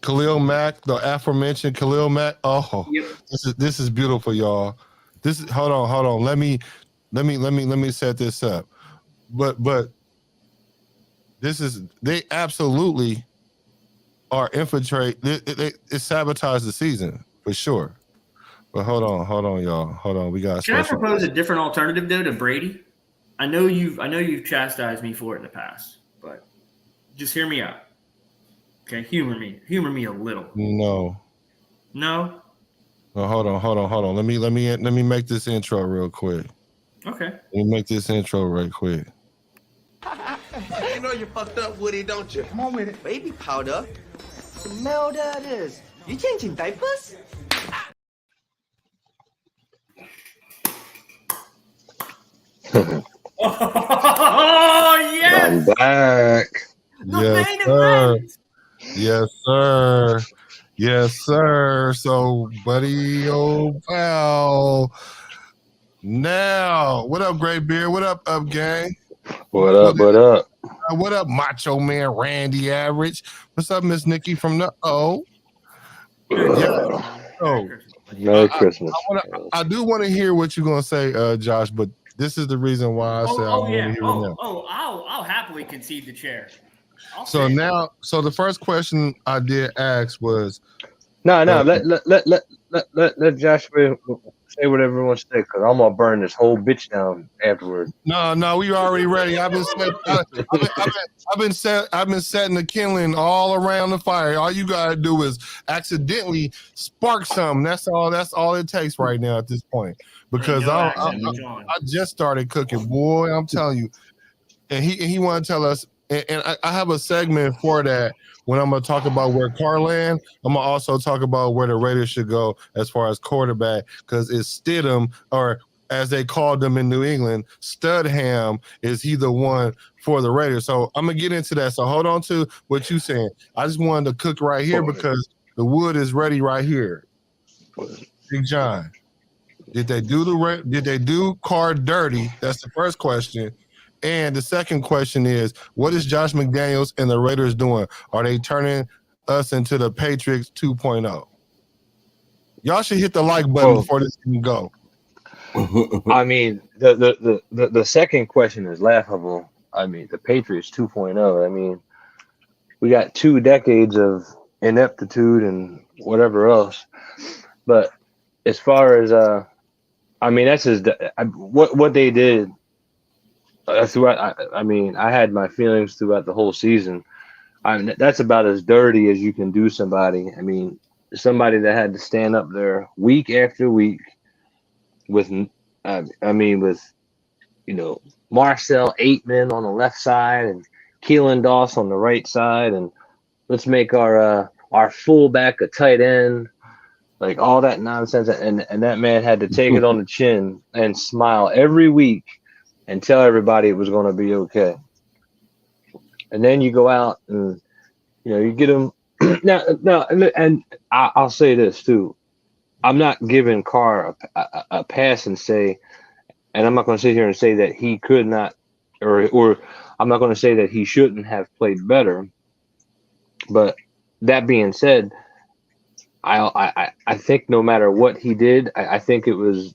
Khalil Mack, the aforementioned Khalil Mack. Oh, yep. This is beautiful, y'all. Hold on. Let me set this up. But they absolutely are infiltrate. It sabotaged the season for sure. But hold on, y'all. Hold on. We got. Can I propose a different alternative though to Brady? I know you've chastised me for it in the past, but just hear me out. Okay, humor me a little. No. No, hold on. Let me make this intro real quick. Okay. Let me make this intro right quick. You know you fucked up, Woody, don't you? Come on with it. Baby powder. Smell that is. You changing diapers? Oh, yes! I'm back. The Yes, main sir. event! Yes, sir. Yes, sir. So, buddy, old pal. Now, what up, Great Beard? What up, gang? What up? What up? What up, Macho Man Randy Average? What's up, Miss Nikki from the O? Yeah. So, Merry Christmas. I do want to hear what you're gonna say, Josh, but this is the reason why I said I want to hear it now. I'll happily concede the chair. So the first question I did ask was, No, let Josh say whatever he wants to say, because I'm gonna burn this whole bitch down afterwards. No, we already ready. I've been setting the kindling all around the fire. All you gotta do is accidentally spark something. That's all it takes right now at this point. Because I just started cooking, boy. I'm telling you. And he want to tell us, and I have a segment for that when I'm going to talk about where Carr land. I'm going to also talk about where the Raiders should go as far as quarterback, because it's Stidham, or as they called them in New England, Studham, is he the one for the Raiders. So I'm going to get into that. So hold on to what you're saying. I just wanted to cook right here because the wood is ready right here. Big John, did they do Carr dirty? That's the first question. And the second question is, what is Josh McDaniels and the Raiders doing? Are they turning us into the Patriots 2.0? Y'all should hit the like button before this can go. I mean, the second question is laughable. I mean, the Patriots 2.0. I mean, we got 2 decades of ineptitude and whatever else. But as far as I mean, that's just what they did. Throughout, I mean, I had my feelings throughout the whole season. I mean, that's about as dirty as you can do somebody. I mean, somebody that had to stand up there week after week with, with, Marcel Aitman on the left side and Keelan Doss on the right side, and let's make our fullback a tight end, like all that nonsense. And that man had to take it on the chin and smile every week and tell everybody it was going to be okay. And then you go out and, you get them. now, and I'll say this too. I'm not giving Carr a pass and say, and I'm not going to sit here and say that he could not, or I'm not going to say that he shouldn't have played better. But that being said, I think no matter what he did, I think it was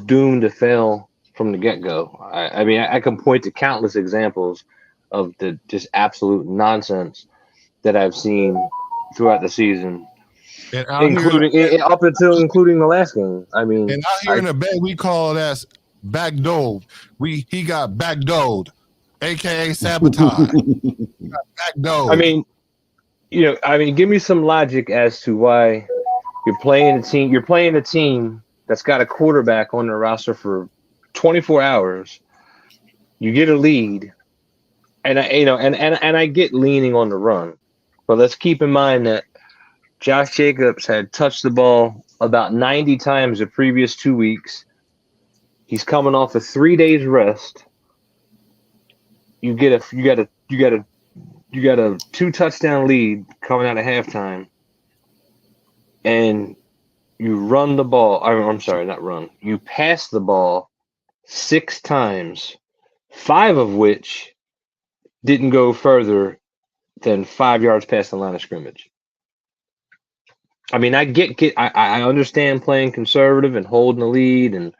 doomed to fail from the get-go. I mean, I can point to countless examples of the just absolute nonsense that I've seen throughout the season, including the last game. I mean, and out here in the Bay, we call that backdoor. He got backdoored, aka sabotage. Backdoored. I mean, give me some logic as to why you're playing a team. You're playing a team that's got a quarterback on their roster for 24 hours. You get a lead, and I get leaning on the run, but let's keep in mind that Josh Jacobs had touched the ball about 90 times the previous 2 weeks. He's coming off a 3 days rest. You get a 2-touchdown lead coming out of halftime, and you run the ball. I'm sorry, not run. You pass the ball 6 times, 5 of which didn't go further than 5 yards past the line of scrimmage. I mean, I understand playing conservative and holding the lead,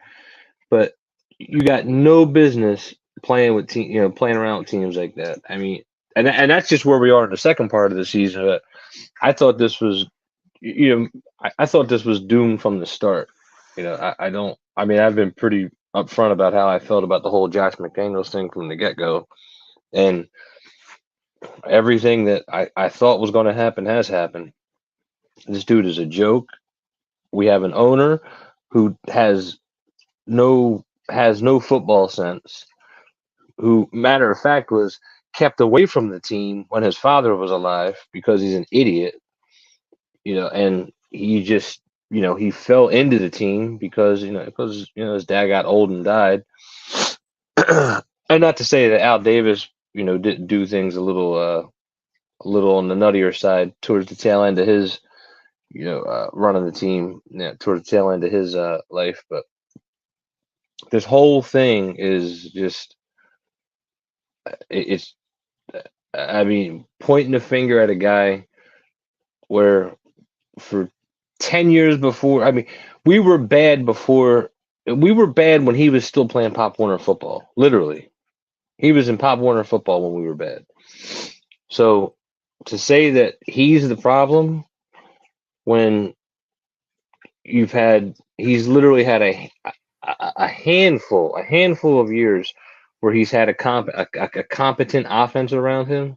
but you got no business playing with playing around with teams like that. I mean, and that's just where we are in the second part of the season. But I thought this was, I thought this was doomed from the start. I've been pretty upfront about how I felt about the whole Josh McDaniels thing from the get-go, and everything that I thought was going to happen has happened. This dude is a joke. We have an owner who has no football sense, who, matter of fact, was kept away from the team when his father was alive because he's an idiot, and he just, he fell into the team because his dad got old and died. and not to say that Al Davis, didn't do things a little on the nuttier side towards the tail end of his, running the team, towards the tail end of his life. But this whole thing is just, it's, I mean, pointing the finger at a guy where for 10 years before, I mean, we were bad when he was still playing Pop Warner football. Literally. He was in Pop Warner football when we were bad. So to say that he's the problem when he's literally had a handful of years where he's had a competent offense around him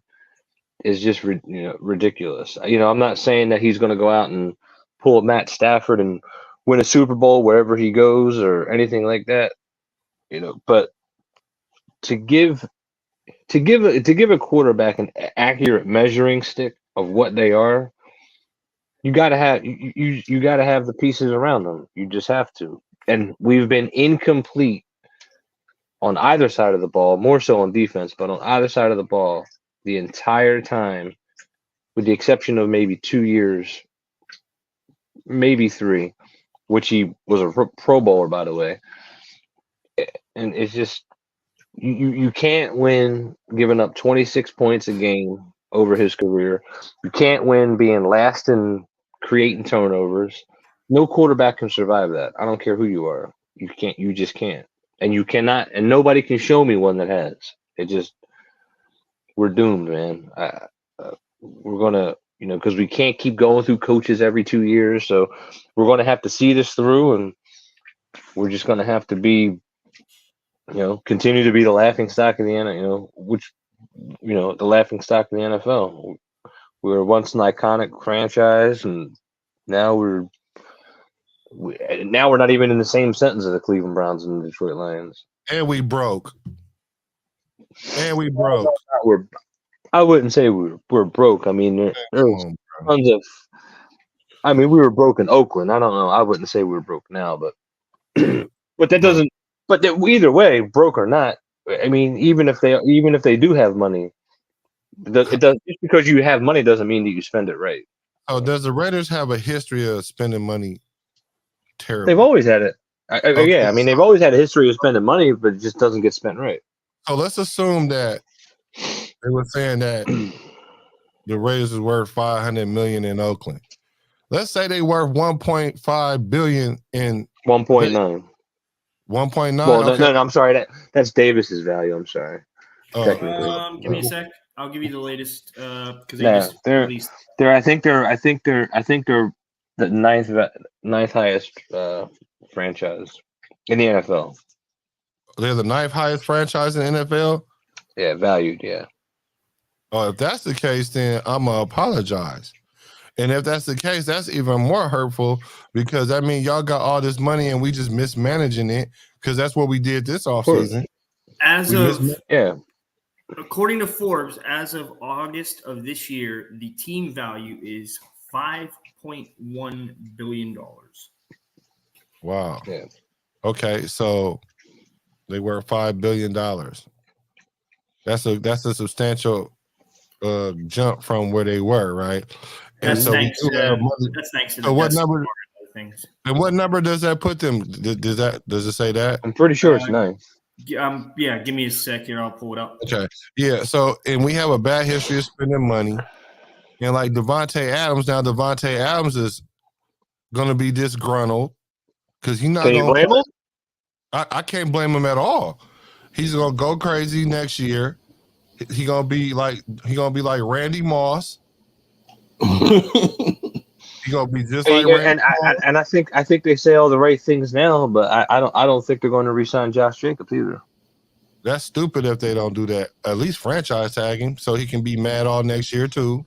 is just ridiculous. I'm not saying that he's going to go out and pull a Matt Stafford and win a Super Bowl wherever he goes or anything like that. But to give a quarterback an accurate measuring stick of what they are, you gotta have the pieces around them. You just have to. And we've been incomplete on either side of the ball, more so on defense, but on either side of the ball the entire time, with the exception of maybe 2 years, maybe 3, which he was a Pro Bowler, by the way. And it's just you can't win giving up 26 points a game over his career. You can't win being last in creating turnovers. No quarterback can survive that. I don't care who you are. You can't. You just can't. And you cannot. And nobody can show me one that has. We're doomed, man. We're gonna, because we can't keep going through coaches every 2 years. So we're gonna have to see this through, and we're just gonna have to be, continue to be the laughing stock of the the laughing stock of the NFL. We were once an iconic franchise, and now we're not even in the same sentence as the Cleveland Browns and the Detroit Lions. And we broke. I wouldn't say we're broke. I mean, there's tons of. I mean, we were broke in Oakland. I don't know. I wouldn't say we were broke now, but but that doesn't. But either way, broke or not, I mean, even if they do have money, it does. Just because you have money doesn't mean that you spend it right. Oh, does the Raiders have a history of spending money terribly? They've always had it. Okay. Yeah, I mean, they've always had a history of spending money, but it just doesn't get spent right. So let's assume that they were saying that the Raiders is worth $500 million in Oakland. Let's say they worth $1.5 billion in 1.9. 1.9. Well, okay. no, I'm sorry. That's Davis's value. I'm sorry. Give me a sec. I'll give you the latest because they just released. I think they're the ninth highest franchise in the NFL. They're the 9th highest franchise in the NFL? Yeah, valued, yeah. Oh, if that's the case, then I'm going to apologize. And if that's the case, that's even more hurtful because I mean, y'all got all this money and we just mismanaging it because that's what we did this offseason. According to Forbes, as of August of this year, the team value is $5.1 billion. Wow. Yeah. Okay, so they were $5 billion. That's a substantial jump from where they were, right? And that's thanks to the what number? Things. And what number does that put them? Does it say that? I'm pretty sure it's 9. Yeah, give me a sec here. I'll pull it up. Okay. Yeah. So, and we have a bad history of spending money. And like Devontae Adams is going to be disgruntled because he's not going to. Can you blame him? I can't blame him at all. He's going to go crazy next year. He's going to be like Randy Moss. He's going to be just like Randy Moss. And I think they say all the right things now, but I don't think they're going to re-sign Josh Jacobs either. That's stupid if they don't do that. At least franchise tag him so he can be mad all next year too.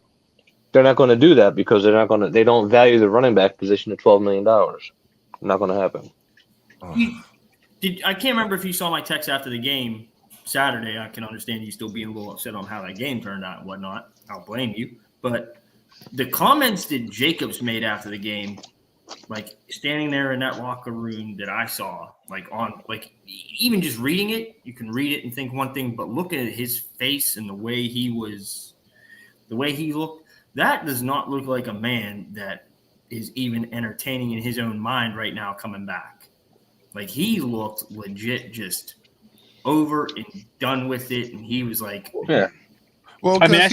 They're not going to do that because they don't value the running back position at $12 million. Not going to happen. I can't remember if you saw my text after the game Saturday. I can understand you still being a little upset on how that game turned out and whatnot. I'll blame you. But the comments that Jacobs made after the game like standing there in that locker room that I saw, even just reading it, you can read it and think one thing, but look at his face and the way he looked, that does not look like a man that is even entertaining in his own mind right now coming back. Like, he looked legit just over and done with it, and he was like, Yeah. Well, I mean, I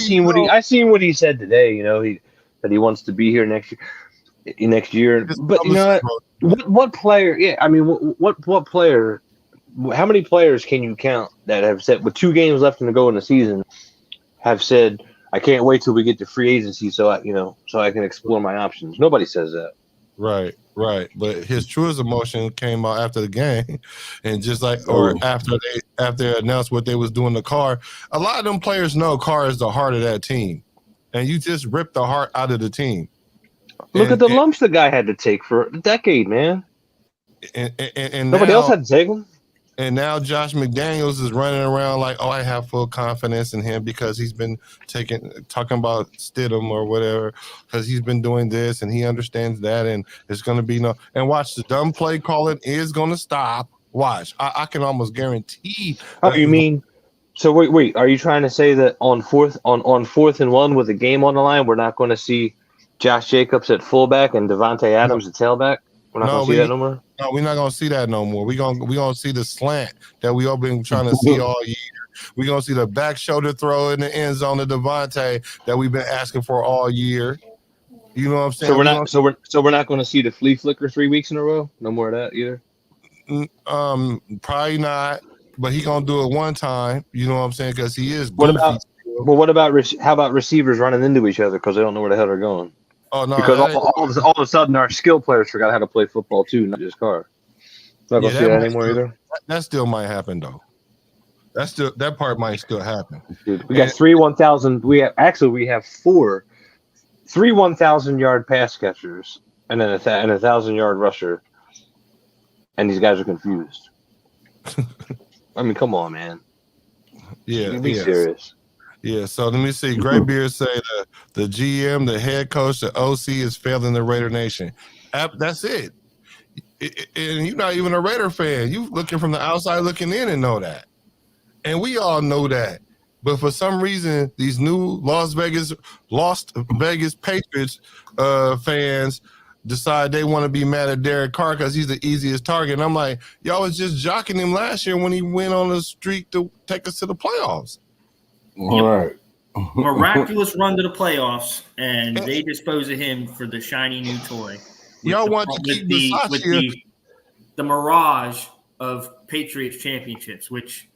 seen what he said today. That he wants to be here next year. But you know what player? Yeah, I mean, what player? How many players can you count that have said with 2 games left to go in the season have said, "I can't wait till we get to free agency so I can explore my options." Nobody says that. Right. But his truest emotion came out after the game, and just after they announced what they was doing to Carr. A lot of them players know Carr is the heart of that team, and you just ripped the heart out of the team. Look at the lumps the guy had to take for a decade, man. And nobody else had to take them. And now Josh McDaniels is running around like, oh, I have full confidence in him because he's been talking about Stidham or whatever, because he's been doing this and he understands that, and it's going to be no. And watch, the dumb play calling is going to stop. Watch, I can almost guarantee. Oh, you mean? So wait, are you trying to say that on fourth and 1 with the game on the line, we're not going to see Josh Jacobs at fullback and Devontae Adams at tailback? We're not going to see that no more? No, we're not going to see that no more. We're going to see the slant that we all been trying to see all year. We're going to see the back shoulder throw in the end zone to Devontae that we've been asking for all year. You know what I'm saying? So we're not going to see the flea flicker 3 weeks in a row? No more of that either? Probably not, but he going to do it one time. You know what I'm saying? Because he is goofy. How about receivers running into each other because they don't know where the hell they're going? Oh no! Because all of a sudden our skill players forgot how to play football too, not just Carr. Not gonna see that anymore either. That still might happen though. That part might still happen. Dude, we got 3 1,000. We have 4 3 1,000-yard pass catchers and then a 1,000-yard rusher, and these guys are confused. I mean, come on, man. Yeah, be serious. Yeah, so let me see. Graybeard say the GM, the head coach, the OC is failing the Raider Nation. That's it. And you're not even a Raider fan. You looking from the outside looking in and know that. And we all know that. But for some reason, these new Las Vegas Patriots fans decide they want to be mad at Derek Carr because he's the easiest target. And I'm like, y'all was just jocking him last year when he went on a streak to take us to the playoffs. All right. Miraculous run to the playoffs, and they dispose of him for the shiny new toy. Y'all want to keep the mirage of Patriots championships, which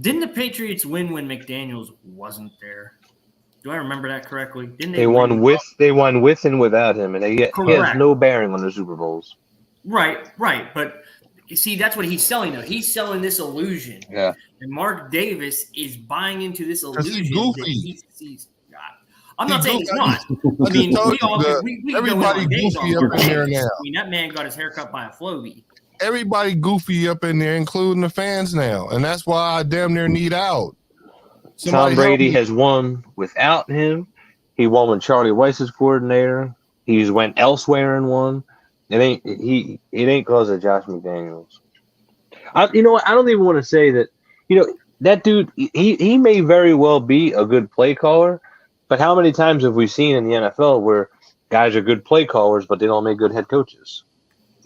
didn't the Patriots win when McDaniels wasn't there? Do I remember that correctly? Didn't they won with and without him, and he has no bearing on the Super Bowls. Right. But you see, that's what he's selling, though. He's selling this illusion. Yeah. And Mark Davis is buying into this illusion. He's goofy. That he sees. I'm not saying it's not. I mean, we everybody goofy up in there now. I mean, that man got his hair cut by a Flowbee. Everybody goofy up in there, including the fans now, and that's why I damn near need out. Tom Brady has won without him. He won when Charlie Weiss is coordinator. He's went elsewhere and won. It ain't because of Josh McDaniels. You know what? I don't even want to say that. You know, that dude. He may very well be a good play caller, but how many times have we seen in the NFL where guys are good play callers, but they don't make good head coaches?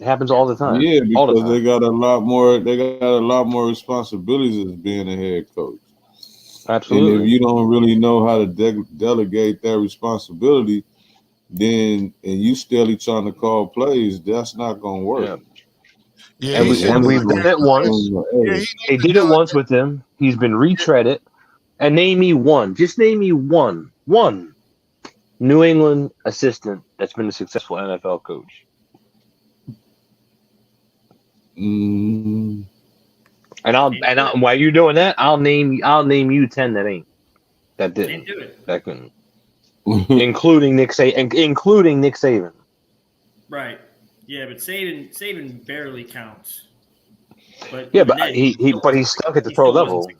It happens all the time. Yeah, because they got a lot more. They got a lot more responsibilities as being a head coach. Absolutely. And if you don't really know how to delegate that responsibility, then and you still trying to call plays, that's not going to work. Yeah, and we've done it once. They did it once with him. He's been retreaded. And name me one. Just name me one New England assistant that's been a successful NFL coach. And while you're doing that, I'll name you 10 that didn't do it. That couldn't. including Nick Saban. Right. Yeah, but Saban barely counts. But he's stuck at the pro level.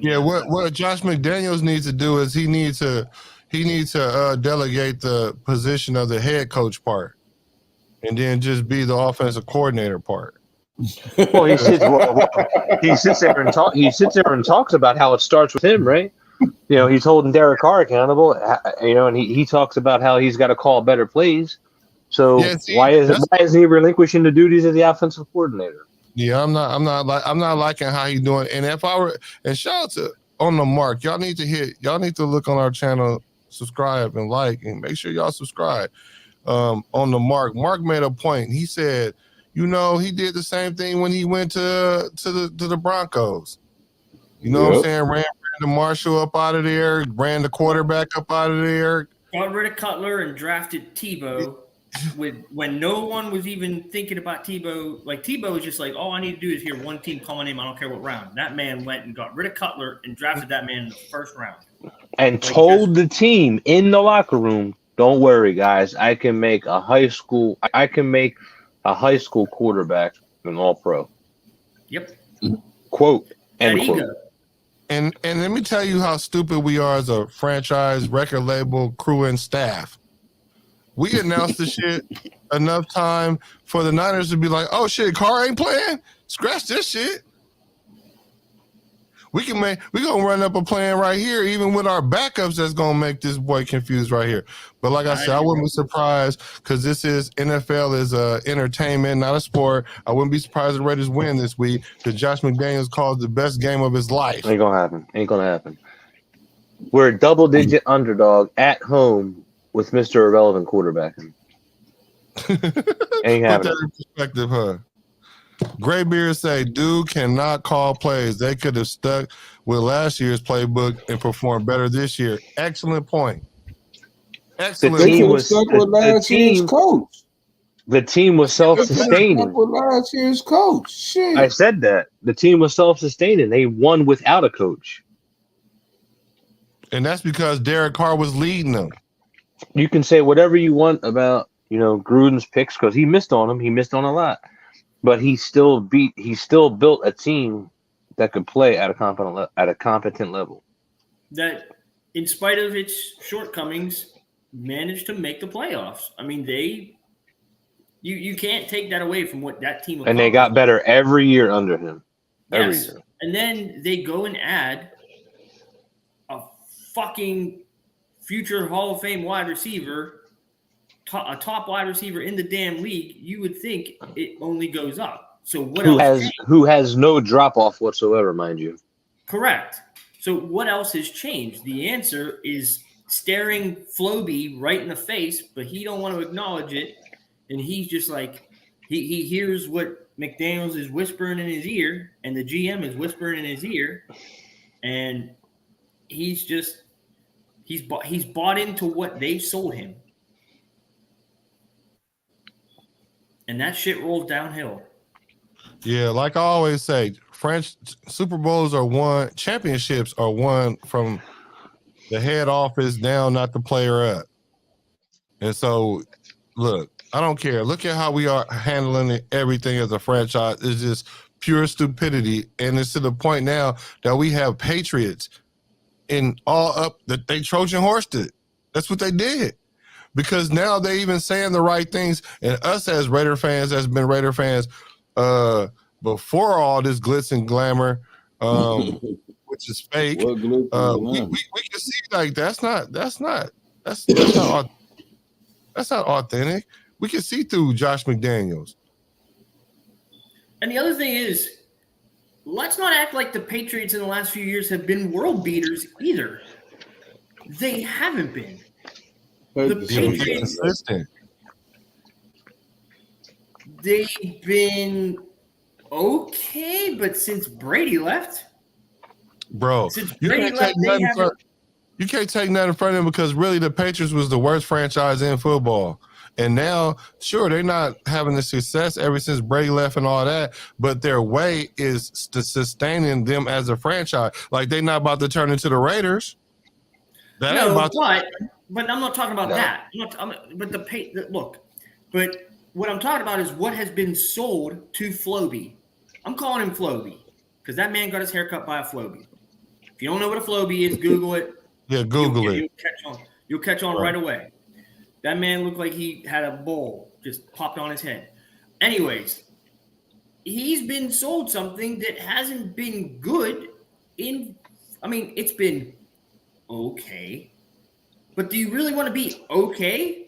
Yeah, what Josh McDaniels needs to do is he needs to delegate the position of the head coach part. and then just be the offensive coordinator part. Well, he sits there and talk. He sits there and talks about how it starts with him, right? He's holding Derek Carr accountable. And he talks about how he's got to call better plays. So Yeah, see, why isn't he relinquishing the duties of the offensive coordinator? Yeah, I'm not liking how he's doing. And if I were, and shout out to On the Mark, y'all need to look on our channel, subscribe and like, and make sure y'all subscribe. On the Mark made a point. He said, he did the same thing when he went to the Broncos. You know what I'm saying? Ran Brandon Marshall up out of there, ran the quarterback up out of there. Got rid of Cutler and drafted Tebow when no one was even thinking about Tebow. Like, Tebow was just like, all I need to do is hear one team call my name. I don't care what round. That man went and got rid of Cutler and drafted that man in the first round. And told the team in the locker room, don't worry, guys. I can make a high school quarterback an all-pro. Yep. Quote, end quote. And let me tell you how stupid we are as a franchise, record label, crew, and staff. We announced the shit enough time for the Niners to be like, oh shit, Carr ain't playing? Scratch this shit. We gonna run up a plan right here, even with our backups that's gonna make this boy confused right here. But like I said, I wouldn't be surprised because this is NFL is entertainment, not a sport. I wouldn't be surprised if the Raiders win this week because Josh McDaniels calls the best game of his life. Ain't gonna happen. We're a double-digit underdog at home with Mr. Irrelevant quarterbacking. Ain't happening. Put that in perspective, huh? Graybeard say, dude cannot call plays. They could have stuck with last year's playbook and performed better this year. Excellent point. Excellent. They could have stuck with last year's coach. The team was self-sustaining. With last year's coach. Shit. I said that. The team was self-sustaining. They won without a coach. And that's because Derek Carr was leading them. You can say whatever you want about, Gruden's picks because he missed on them. He missed on a lot. But he still built a team that could play at a competent level. That, in spite of its shortcomings, managed to make the playoffs. I mean, you can't take that away from what that team accomplished. And they got better every year under him. Every year. And then they go and add a fucking future Hall of Fame wide receiver, a top wide receiver in the damn league. You would think it only goes up. So who has no drop off whatsoever, mind you. Correct. So what else has changed? The answer is staring Floby right in the face, but he don't want to acknowledge it. And he's just like, he hears what McDaniels is whispering in his ear, and the GM is whispering in his ear, and he's bought into what they sold him. And that shit rolls downhill. Yeah, like I always say, French Super Bowls are won, championships are won from the head office down, not the player up. And so, look, I don't care. Look at how we are handling everything as a franchise. It's just pure stupidity. And it's to the point now that we have Patriots in all up that they Trojan horsed it. That's what they did. Because now they even saying the right things. And us as Raider fans, has been Raider fans before all this glitz and glamour, which is fake. We can see like that's not authentic. We can see through Josh McDaniels. And the other thing is, let's not act like the Patriots in the last few years have been world beaters either. They haven't been. The Patriots, they've been okay, but since Brady left, bro, you can't take nothing from them because really the Patriots was the worst franchise in football. And now, sure, they're not having the success ever since Brady left and all that, but their way is sustaining them as a franchise. Like, they're not about to turn into the Raiders. But I'm not talking about that. But what I'm talking about is what has been sold to Floby. I'm calling him Floby because that man got his hair cut by a Floby. If you don't know what a Floby is, Google it. Yeah, Google it. You'll catch on right away. That man looked like he had a bowl just popped on his head. Anyways, he's been sold something that hasn't been good it's been okay. But do you really want to be okay?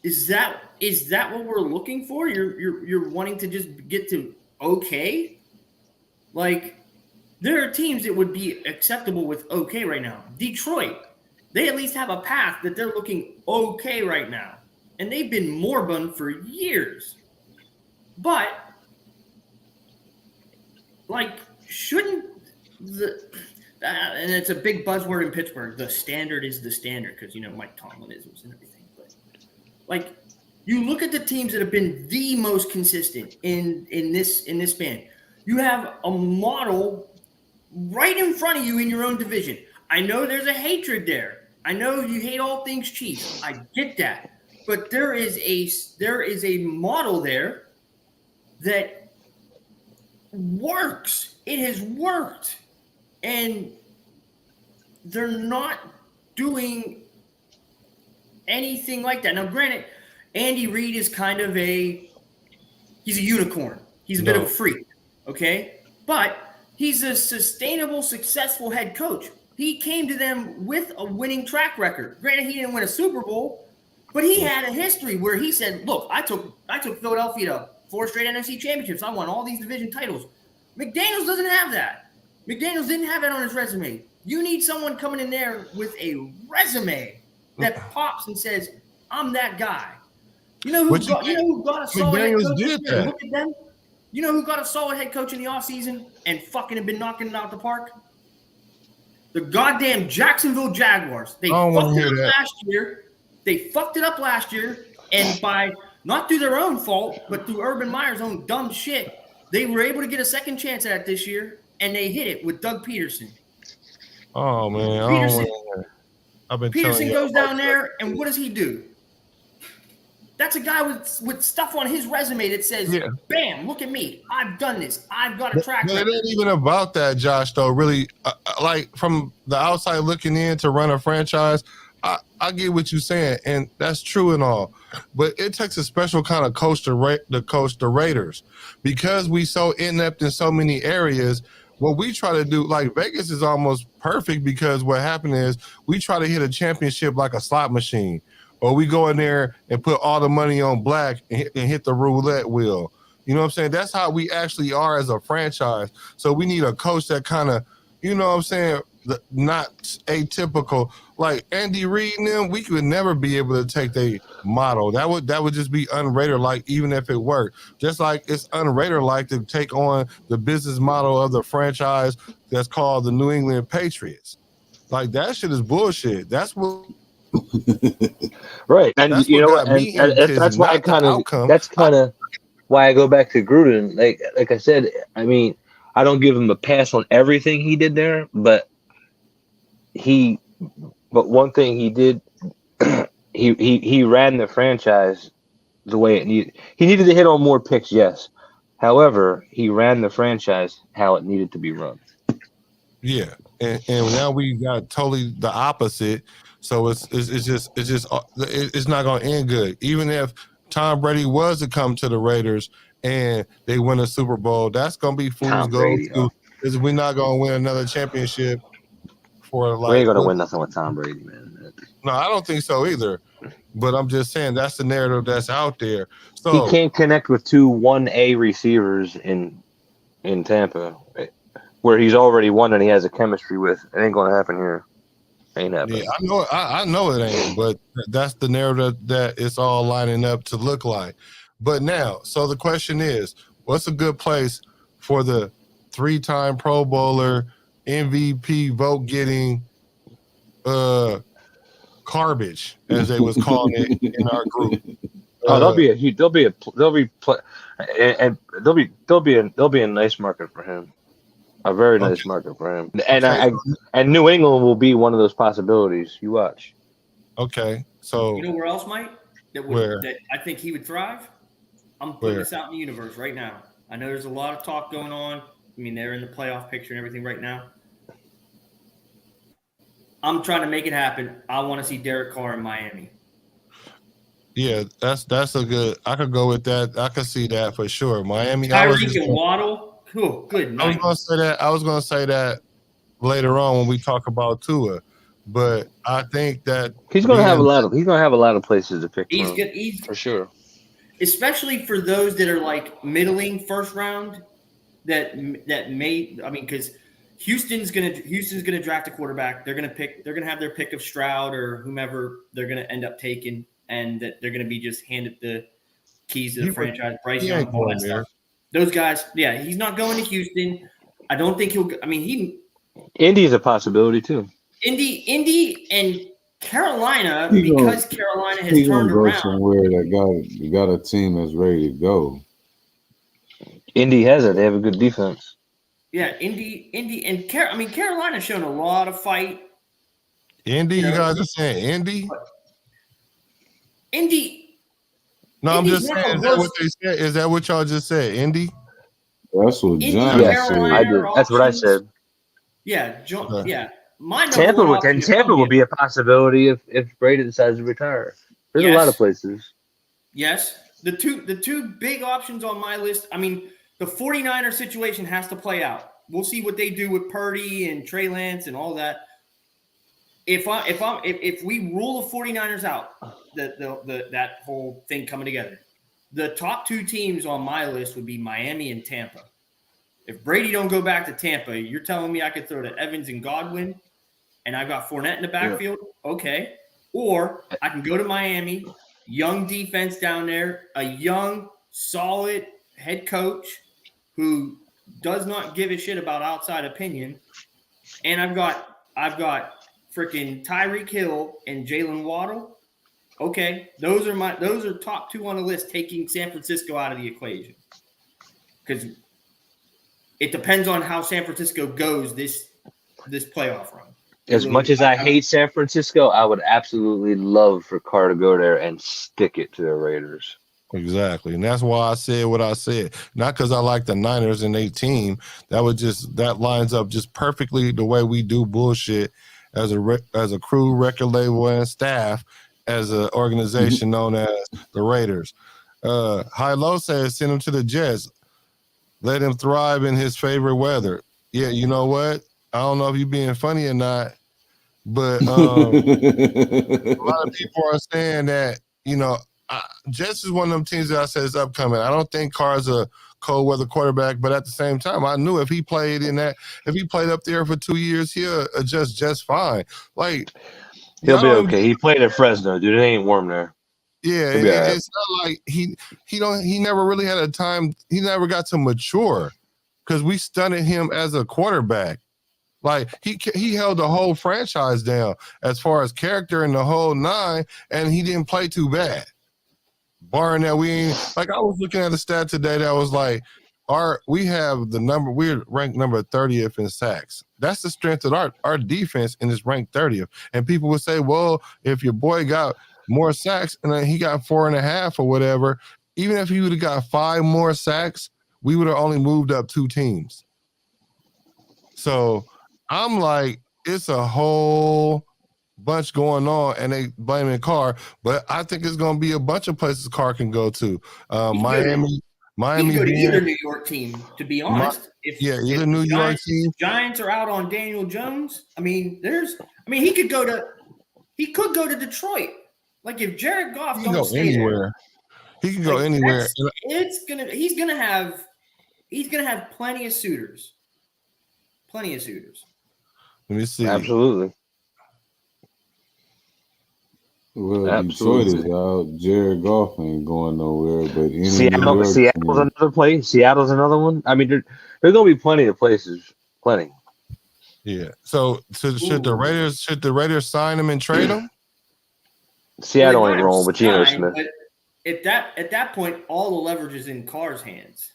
Is that what we're looking for? You're wanting to just get to okay? Like, there are teams that would be acceptable with okay right now. Detroit, they at least have a path that they're looking okay right now. And they've been moribund for years. But, like, shouldn't and it's a big buzzword in Pittsburgh, the standard is the standard, because, Mike Tomlinisms and everything. But, like, you look at the teams that have been the most consistent in this span. You have a model right in front of you in your own division. I know there's a hatred there. I know you hate all things Chiefs. I get that. But there is a model there that works. It has worked. And they're not doing anything like that. Now, granted, Andy Reid is kind of he's a unicorn. He's a bit of a freak, okay? But he's a sustainable, successful head coach. He came to them with a winning track record. Granted, he didn't win a Super Bowl, but he had a history where he said, look, I took Philadelphia to 4 straight NFC championships. I won all these division titles. McDaniels doesn't have that. McDaniels didn't have that on his resume. You need someone coming in there with a resume that pops and says, I'm that guy. You know who got a solid head coach? Look at them. You know who got a solid head coach in the offseason and fucking have been knocking it out the park? The goddamn Jacksonville Jaguars. They fucked it up last year. They fucked it up last year, and by not through their own fault, but through Urban Meyer's own dumb shit, they were able to get a second chance at it this year, and they hit it with Doug Peterson. Oh, man. Peterson goes down there, and what does he do? That's a guy with stuff on his resume that says, bam, look at me. I've done this. I've got a track record. It ain't even about that, Josh, though, really. Like, from the outside looking in to run a franchise, I get what you're saying, and that's true and all. But it takes a special kind of coach to coach the Raiders. Because we so inept in so many areas, what we try to do, like Vegas is almost perfect, because what happened is we try to hit a championship like a slot machine. Or we go in there and put all the money on black and hit the roulette wheel. You know what I'm saying? That's how we actually are as a franchise. So we need a coach that kind of, you know what I'm saying, not atypical. Like Andy Reid and them, we could never be able to take their model. That would just be un-Raider-like, even if it worked. Just like it's un-Raider-like to take on the business model of the franchise that's called the New England Patriots. Like, that shit is bullshit. That's what... Right, and that's you know what? That's why why I go back to Gruden. Like I said, I mean, I don't give him a pass on everything he did there, but one thing he did, he ran the franchise the way it needed. He needed to hit on more picks, yes. However, he ran the franchise how it needed to be run. Yeah, and now we got totally the opposite. So it's not going to end good. Even if Tom Brady was to come to the Raiders and they win a Super Bowl, that's going to be fool's gold too, because we're not going to win another championship for like. We ain't going to win nothing with Tom Brady, man. No, I don't think so either. But I'm just saying that's the narrative that's out there. So he can't connect with 2 1A receivers in Tampa, where he's already won and he has a chemistry with. It ain't going to happen here. Ain't happening. Yeah, I know it ain't, but that's the narrative that it's all lining up to look like. But now, so the question is, what's a good place for the 3-time Pro Bowler, MVP vote getting garbage, as they was calling it in our group? There'll be a nice market for him. A very nice market for him. And New England will be one of those possibilities. You watch. Okay. So you know where else, Mike? That I think he would thrive? I'm putting this out in the universe right now. I know there's a lot of talk going on. I mean, they're in the playoff picture and everything right now. I'm trying to make it happen. I want to see Derek Carr in Miami. Yeah, that's a good. I could go with that. I could see that for sure. Miami. Tyreek and Waddle. Oh, good I was night. gonna say that. I was gonna say that later on when we talk about Tua, but I think that He's gonna have a being lot of. He's gonna have a lot of places to pick He's from good. He's for sure. especially for those that are like middling first round. That may. I mean, because Houston's gonna draft a quarterback. They're gonna have their pick of Stroud or whomever they're gonna end up taking, and that they're gonna be just handed the keys to the franchise. Bryce he Young, ain't all going that there. stuff. Those guys, yeah, he's not going to Houston. I don't think he'll. I mean, Indy's a possibility too. Indy, and Carolina, He gonna because Carolina has he turned gonna go around. somewhere that got a team that's ready to go. Indy has it. They have a good defense. Yeah, Indy, and Carolina's shown a lot of fight. Indy, You know, you guys are saying Indy? Indy. No, I'm Indy's just one saying. of Is the that what worst. they said? Is that what y'all just said? Indy? That's what Indy, John Yes, said. I Carolina did. are That's what I options. said. Yeah, Okay. yeah. My number Tampa one would option and is Tampa Cody. would be a possibility if Brady decides to retire. There's a lot of places. Yes. The two big options on my list, I mean, the 49er situation has to play out. We'll see what they do with Purdy and Trey Lance and all that. If we rule the 49ers out, that whole thing coming together, the top two teams on my list would be Miami and Tampa. If Brady don't go back to Tampa, you're telling me I could throw to Evans and Godwin and I've got Fournette in the backfield? Yeah. Okay. Or I can go to Miami, young defense down there, a young, solid head coach who does not give a shit about outside opinion. And I've got freaking Tyreek Hill and Jalen Waddle. Okay. Those are top two on the list, taking San Francisco out of the equation. Because it depends on how San Francisco goes this playoff run. As much as I hate San Francisco, I would absolutely love for Carr to go there and stick it to the Raiders. Exactly. And that's why I said what I said. Not because I like the Niners and their team. That lines up just perfectly the way we do bullshit as a crew, record label, and staff as an organization known as the Raiders. High-Low says send him to the Jets. Let him thrive in his favorite weather. Yeah, you know what? I don't know if you're being funny or not, but a lot of people are saying that, Jets is one of them teams that I said is upcoming. I don't think Carr's a cold weather quarterback, but at the same time, I knew if he played up there for 2 years, he'll adjust just fine. Like he'll be okay. He played at Fresno, dude. It ain't warm there. Yeah, it's not like he never really had a time. He never got to mature because we stunted him as a quarterback. Like he held the whole franchise down as far as character and the whole nine, and he didn't play too bad. Barring that, I was looking at a stat today that was like, we're ranked number 30th in sacks. That's the strength of our defense, and it's ranked 30th. And people would say, well, if your boy got more sacks and then he got 4.5 or whatever, even if he would have got 5 more sacks, we would have only moved up 2 teams. So I'm like, it's a whole bunch going on, and they blaming Carr, but I think it's going to be a bunch of places Carr can go to. Miami. He could go to either New York team, to be honest. Either New York team. Giants are out on Daniel Jones. He could go to Detroit. Like if Jared Goff don't stay anywhere, he can go anywhere. He's gonna have plenty of suitors. Plenty of suitors. Let me see. Absolutely. Well, Detroit is out. Jared Goff ain't going nowhere. But Seattle's another place. Seattle's another one. I mean, there's gonna be plenty of places. Plenty. Yeah. So should the Raiders sign him and trade him? Seattle ain't wrong, but Smith. But at that point, all the leverage is in Carr's hands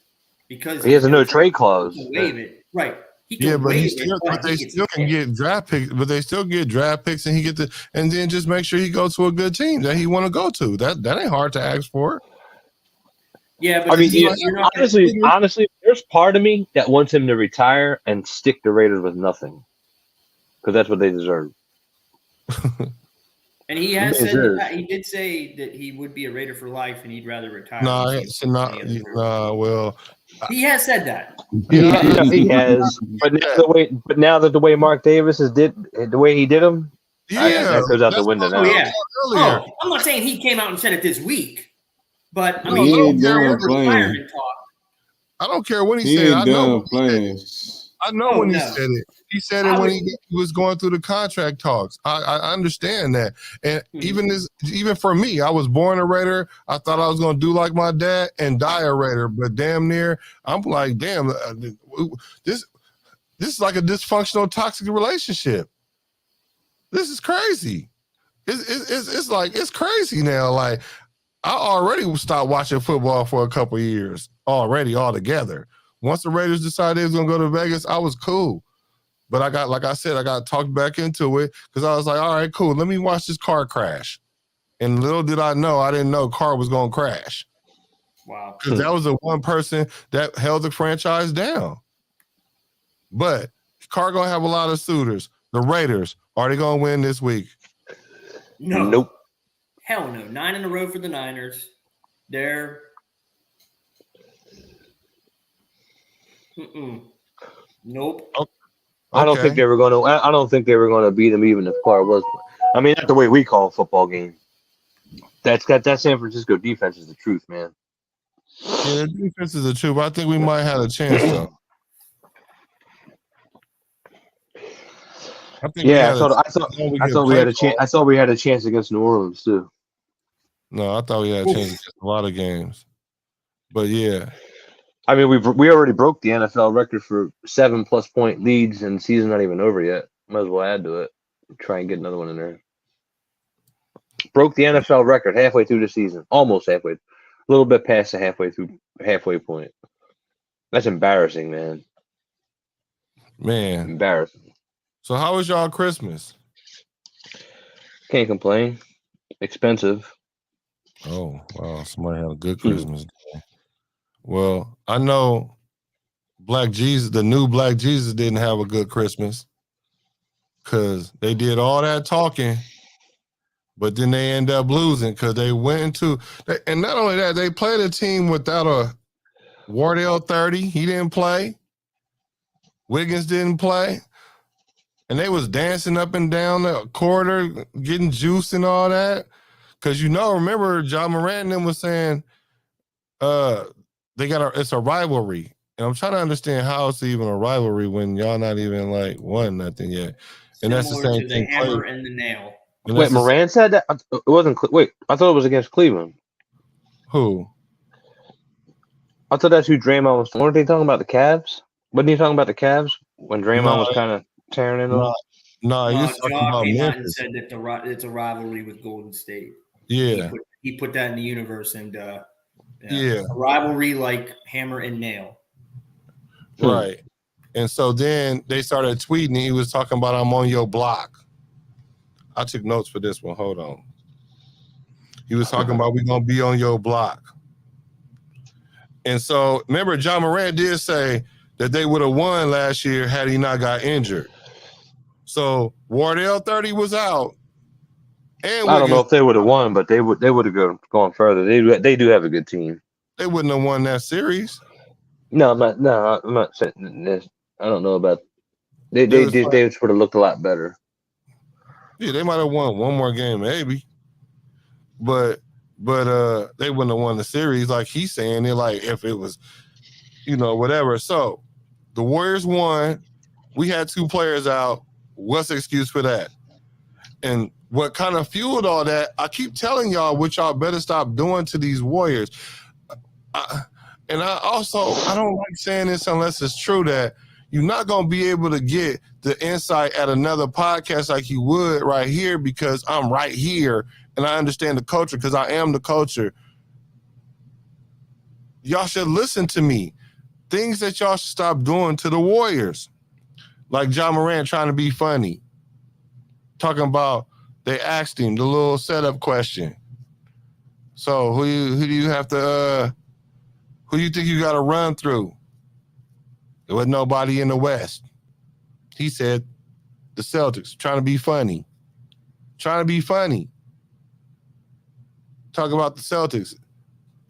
because he has a no trade clause. Waive it, right? But they still can get draft picks. But they still get draft picks, and and then just make sure he goes to a good team that he want to go to. That ain't hard to ask for. Yeah, but honestly, there's part of me that wants him to retire and stick the Raiders with nothing, because that's what they deserve. And he has said that he did say that he would be a Raider for life and he'd rather retire. Well, he has said that. He has. But now that the way Mark Davis the way he did him, that goes out the window now. Oh, I'm not saying he came out and said it this week, but I mean, he ain't done playing. I don't care when he said it. I know playing. I know when he said it. He said it when he was going through the contract talks. I understand that. And even for me, I was born a Raider. I thought I was going to do like my dad and die a Raider, but damn near, I'm like, damn, this is like a dysfunctional, toxic relationship. This is crazy. It's like, it's crazy now. Like, I already stopped watching football for a couple of years altogether. Once the Raiders decided they was going to go to Vegas, I was cool. But I got talked back into it because I was like, all right, cool. Let me watch this car crash. And little did I know, I didn't know car was going to crash. Wow. Because that was the one person that held the franchise down. But Carr going to have a lot of suitors. The Raiders, are they going to win this week? No. Nope. Hell no. 9 in a row for the Niners. They're nope. Okay. I don't think they were going to. I don't think they were going to beat them even if Carr was. I mean, that's the way we call a football game. That San Francisco defense is the truth, man. Yeah, the defense is the truth. I think we might have a chance though. I thought we had a chance. I thought we had a chance against New Orleans too. No, I thought we had a chance against a lot of games. But yeah. I mean, we already broke the NFL record for 7+ point leads, and the season's not even over yet. Might as well add to it. Try and get another one in there. Broke the NFL record halfway through the season, almost halfway, a little bit past the halfway point. That's embarrassing, man. Embarrassing. So how was y'all Christmas? Can't complain. Expensive. Oh wow! Somebody had a good Christmas day. Well, I know Black Jesus, the new Black Jesus, didn't have a good Christmas because they did all that talking, but then they end up losing because they went into, and not only that, they played a team without a Wardell 30. He didn't play. Wiggins didn't play. And they was dancing up and down the corridor, getting juice and all that. Because remember, Ja Morant and them was saying, it's a rivalry. And I'm trying to understand how it's even a rivalry when y'all not even like won nothing yet. And that's the same thing. The hammer and the nail. Wait, Morant said that? It wasn't. Wait, I thought it was against Cleveland. Who? I thought that's who Draymond was. Weren't they talking about the Cavs? Wasn't he talking about the Cavs when Draymond was kind of tearing into them? No, he was talking about Memphis. Said that it's a rivalry with Golden State. Yeah. He put that in the universe and a rivalry like hammer and nail. Right. And so then they started tweeting. He was talking about, I'm on your block. I took notes for this one. Hold on. He was talking about, we're going to be on your block. And so remember, Ja Morant did say that they would have won last year had he not got injured. So Wardell 30 was out. And I don't know if they would have won, but they would have gone further. They do have a good team. They wouldn't have won that series. No, I'm not saying this. I don't know about. They would have looked a lot better. Yeah, they might have won one more game, maybe. But they wouldn't have won the series like he's saying. They're like, if it was, whatever. So the Warriors won. We had 2 players out. What's the excuse for that? And what kind of fueled all that, I keep telling y'all what y'all better stop doing to these Warriors. I don't like saying this unless it's true, that you're not going to be able to get the insight at another podcast like you would right here, because I'm right here and I understand the culture because I am the culture. Y'all should listen to me. Things that y'all should stop doing to the Warriors. Like Ja Morant trying to be funny. Talking about, they asked him the little setup question. So who do you have to, who do you think you got to run through? There was nobody in the West. He said the Celtics, trying to be funny. Trying to be funny. talk about the Celtics.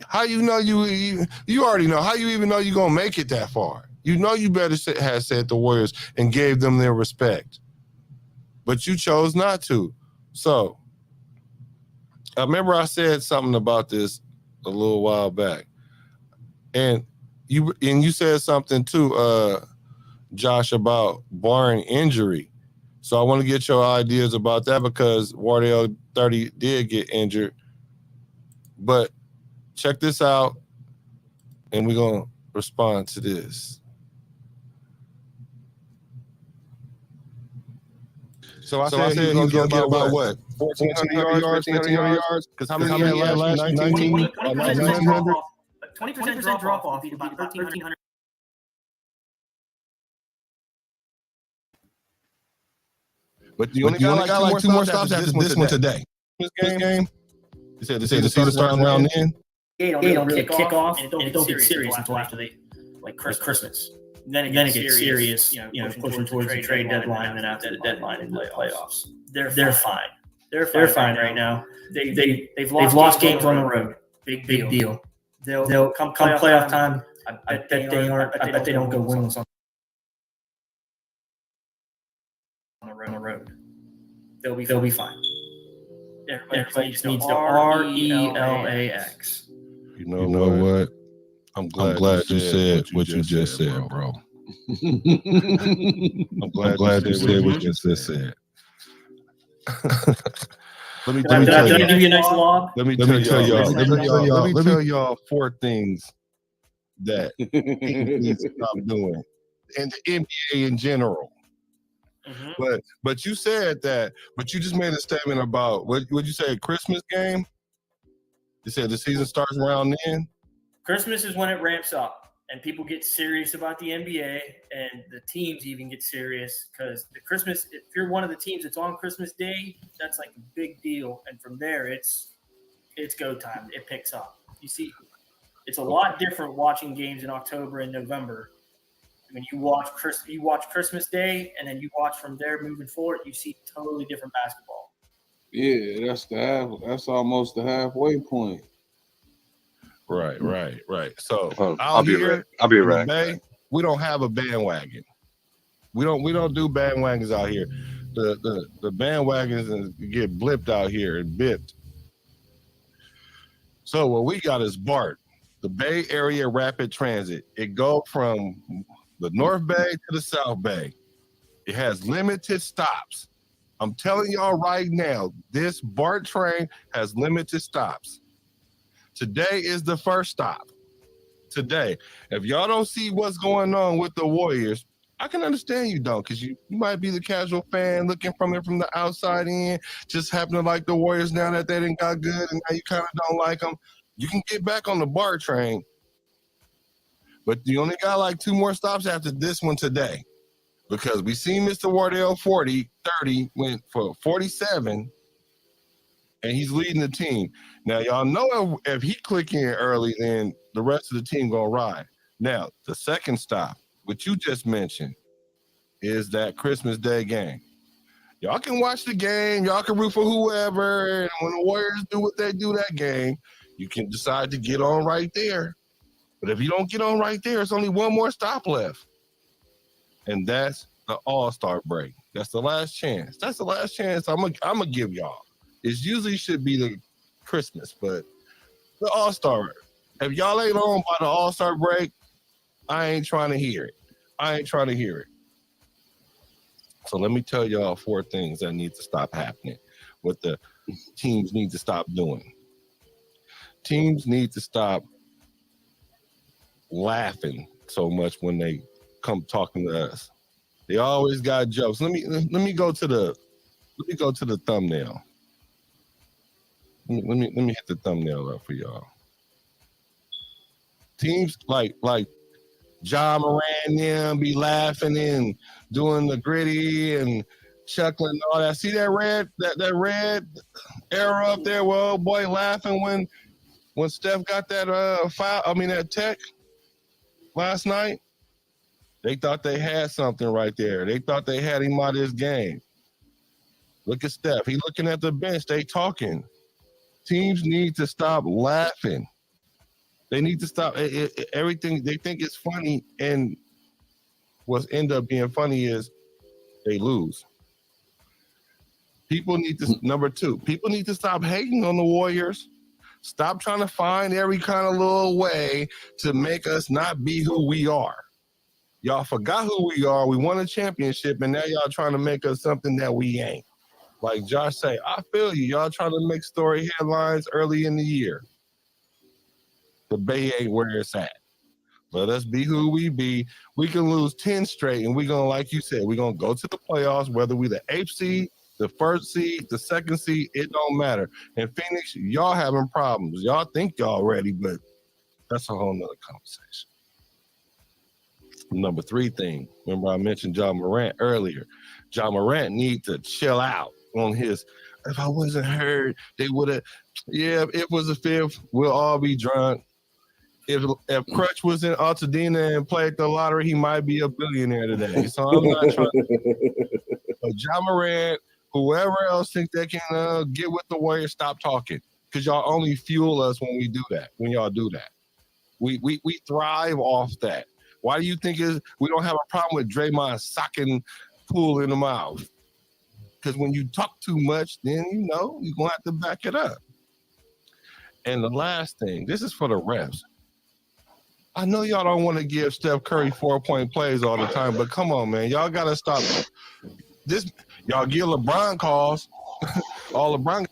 How you know you already know. How you even know you're going to make it that far? You know you better have said the Warriors and gave them their respect. But you chose not to. So, I remember I said something about this a little while back. And you said something too, Josh, about barring injury. So I want to get your ideas about that because Wardell 30 did get injured. But check this out, and we're going to respond to this. So I said he was going to get about what? 1,400 yards, 1,500 yards? Because how many he had last year? 1,900? 20% drop off, you'd be about 1,300. But you only got like two more stops after this one today. This game, they said the season starts around then. They don't really kick off, and it don't get serious until after they like Christmas. Then it gets serious, pushing towards the trade deadline, and then after the deadline and the playoffs. They're fine. They're fine right now. They've lost games on the road. Big deal. They'll come playoff time. I bet they aren't. I bet they don't go winless on the road. They'll be fine. Everybody just needs to RELAX. You know what? I'm glad you said what you just said, bro. I'm glad you said what you just said. Let me tell y'all 4 things that he needs to stop doing, and the NBA in general. Mm-hmm. But you said that. But you just made a statement about what you say? Christmas game. You said the season starts around then. Christmas is when it ramps up, and people get serious about the NBA, and the teams even get serious because the Christmas. If you're one of the teams that's on Christmas Day, that's like a big deal, and from there it's go time. It picks up. You see, it's a lot different watching games in October and November. When you watch Christmas Day, and then you watch from there moving forward, you see totally different basketball. Yeah, that's almost the halfway point. Right. So I'll be right. Bay, we don't have a bandwagon. We don't do bandwagons out here. The bandwagons get blipped out here and bipped. So what we got is BART, the Bay Area Rapid Transit. It goes from the North Bay to the South Bay. It has limited stops. I'm telling y'all right now, this BART train has limited stops. Today is the first stop. Today. If y'all don't see what's going on with the Warriors, I can understand you don't, because you might be the casual fan looking from it from the outside in, just happen to like the Warriors now that they didn't got good and now you kind of don't like them. You can get back on the BART train. But you only got like 2 more stops after this one today, because we seen Mr. Wardell 30 went for 47, and he's leading the team. Now, y'all know if he click in early, then the rest of the team gonna ride. Now, the second stop, what you just mentioned, is that Christmas Day game. Y'all can watch the game. Y'all can root for whoever. And when the Warriors do what they do that game, you can decide to get on right there. But if you don't get on right there, it's only 1 more stop left. And that's the All-Star break. That's the last chance. That's the last chance I'm gonna give y'all. It usually should be the Christmas, but the All-Star. If y'all ain't on by the All-Star break, I ain't trying to hear it. So let me tell y'all 4 things that need to stop happening, what the teams need to stop doing. Teams need to stop laughing so much when they come talking to us. They always got jokes. Let me go to the thumbnail. Let me hit the thumbnail up for y'all. Teams like Ja Morant and them be laughing and doing the gritty and chuckling and all that. See that red arrow up there? Well, boy, laughing when Steph got that foul. I mean that tech last night. They thought they had something right there. They thought they had him out of this game. Look at Steph. He looking at the bench. They talking. Teams need to stop laughing. They need to stop everything. They think it's funny, and what's end up being funny is they lose. People need to, number two, people need to stop hating on the Warriors. Stop trying to find every kind of little way to make us not be who we are. Y'all forgot who we are. We won a championship, and now y'all trying to make us something that we ain't. Like Josh say, I feel you. Y'all trying to make story headlines early in the year. The Bay ain't where it's at. Let us be who we be. We can lose 10 straight, and we're going to, like you said, we're going to go to the playoffs, whether we the 8th seed, the 1st seed, the 2nd seed, it don't matter. In Phoenix, y'all having problems. Y'all think y'all ready, but that's a whole nother conversation. Number 3 thing, remember I mentioned Ja Morant earlier. Ja Morant need to chill out on his, if I wasn't hurt, they would have, yeah, if it was a 5th, we'll all be drunk. If Crutch was in Altadena and played the lottery, he might be a billionaire today. So I'm not trying to. Ja Morant, whoever else think they can get with the Warriors, stop talking. Because y'all only fuel us when we do that, when y'all do that. We thrive off that. Why do you think we don't have a problem with Draymond socking Poole in the mouth? Because when you talk too much, then, you know, you're going to have to back it up. And the last thing, this is for the refs. I know y'all don't want to give Steph Curry 4-point plays all the time, but come on, man. Y'all got to stop this. Y'all give LeBron calls. All LeBron.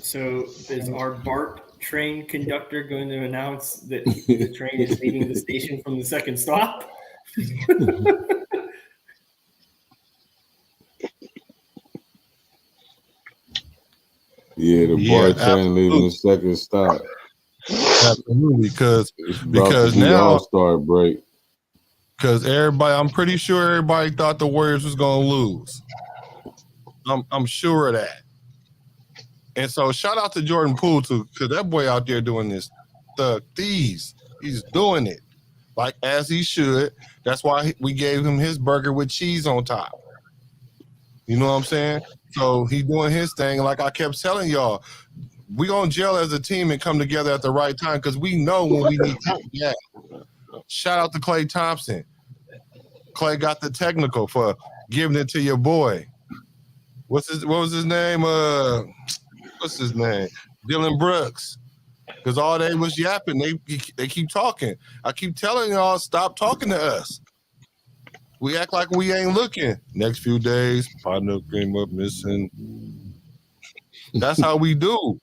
So is our BART train conductor going to announce that the train is leaving the station from the second stop? Yeah, the BART train leaving the second stop. Absolutely, because now All-Star break. Because everybody, I'm pretty sure everybody thought the Warriors was gonna lose. I'm sure of that. And so shout out to Jordan Poole too, because that boy out there doing this thieves. He's doing it like as he should. That's why we gave him his burger with cheese on top. You know what I'm saying? So he doing his thing. Like I kept telling y'all, we gonna gel as a team and come together at the right time because we know when we need to. Yeah. Shout out to Klay Thompson. Klay got the technical for giving it to your boy. What was his name? What's his name? Dylan Brooks. Because all they was yapping. They keep talking. I keep telling y'all, stop talking to us. We act like we ain't looking. Next few days, partner came up missing. That's how we do.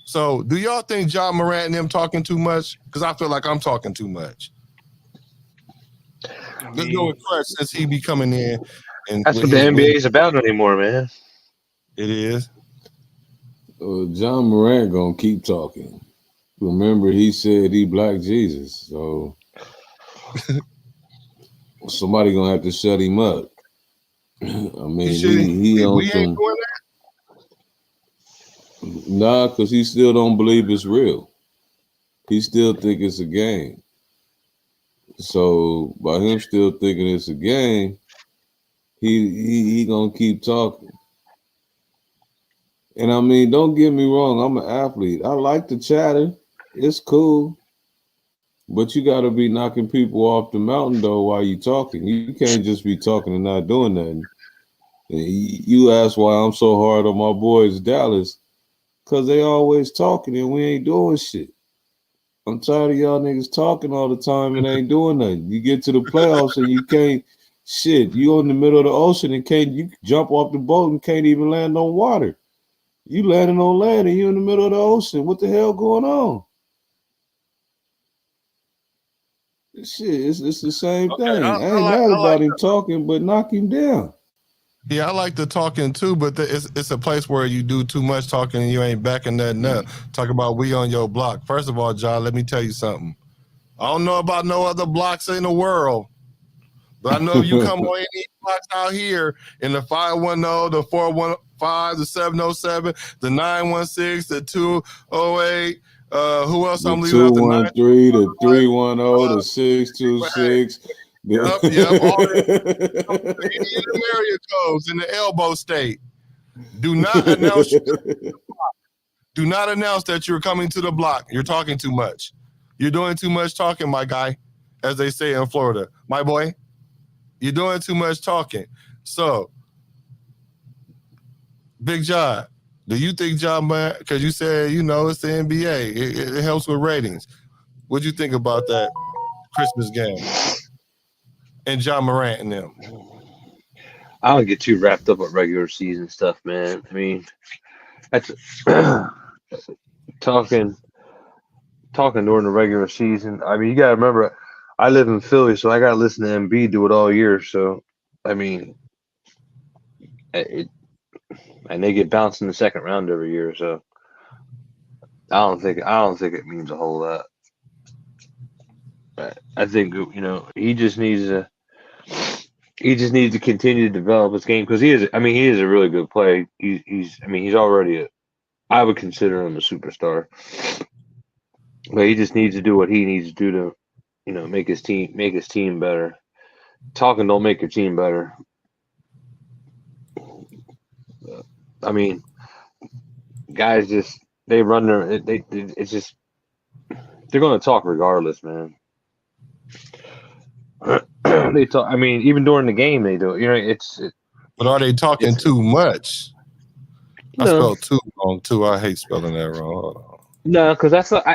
So, do y'all think Ja Morant and them talking too much? Because I feel like I'm talking too much. Let's go with Clutch since he be coming in. And that's what the NBA is about anymore, man. It is. Ja Morant gonna keep talking. Remember, he said he Black Jesus, so somebody gonna have to shut him up. I mean, he on some. Nah, because he still don't believe it's real. He still think it's a game. So by him still thinking it's a game, he gonna keep talking. And I mean, don't get me wrong, I'm an athlete. I like to chatter. It's cool. But you gotta be knocking people off the mountain though while you talking. You can't just be talking and not doing nothing. And you ask why I'm so hard on my boys Dallas, because they always talking and we ain't doing shit. I'm tired of y'all niggas talking all the time and ain't doing nothing. You get to the playoffs and you can't shit. You in the middle of the ocean and you jump off the boat and can't even land on water. You landing on land and you in the middle of the ocean. What the hell going on? Shit, it's the same thing. I ain't mad about him talking, but knock him down. Yeah, I like the talking too, but it's a place where you do too much talking and you ain't backing nothing up. Talk about we on your block. First of all, John, let me tell you something. I don't know about no other blocks in the world, but I know if you come on any blocks out here in the 510, the 415, the 707, the 916, the 208, who else I'm leaving out? The 213, the 310, the 626, Yep. All the area codes in the elbow state. Do not announce. Do not announce that you're coming to the block. You're talking too much. You're doing too much talking, my guy, as they say in Florida. My boy, you're doing too much talking. So, Big Ja, do you think Ja Morant, because you said, it's the NBA, it helps with ratings. What'd you think about that Christmas game and Ja Morant and them? I don't get too wrapped up with regular season stuff, man. I mean, that's talking during the regular season. I mean, you gotta remember, I live in Philly, so I gotta listen to MB do it all year. So, I mean, and they get bounced in the second round every year. So, I don't think it means a whole lot. I think he just needs to continue to develop his game because he is a really good player. He's already I would consider him a superstar. But he just needs to do what he needs to do to, make his team better. Talking don't make your team better. I mean, guys they run their it's just they're going to talk regardless, man. They talk. I mean, even during the game, they do. But are they talking too much? I No. spelled too wrong too. I hate spelling that wrong. Hold on. No, because I thought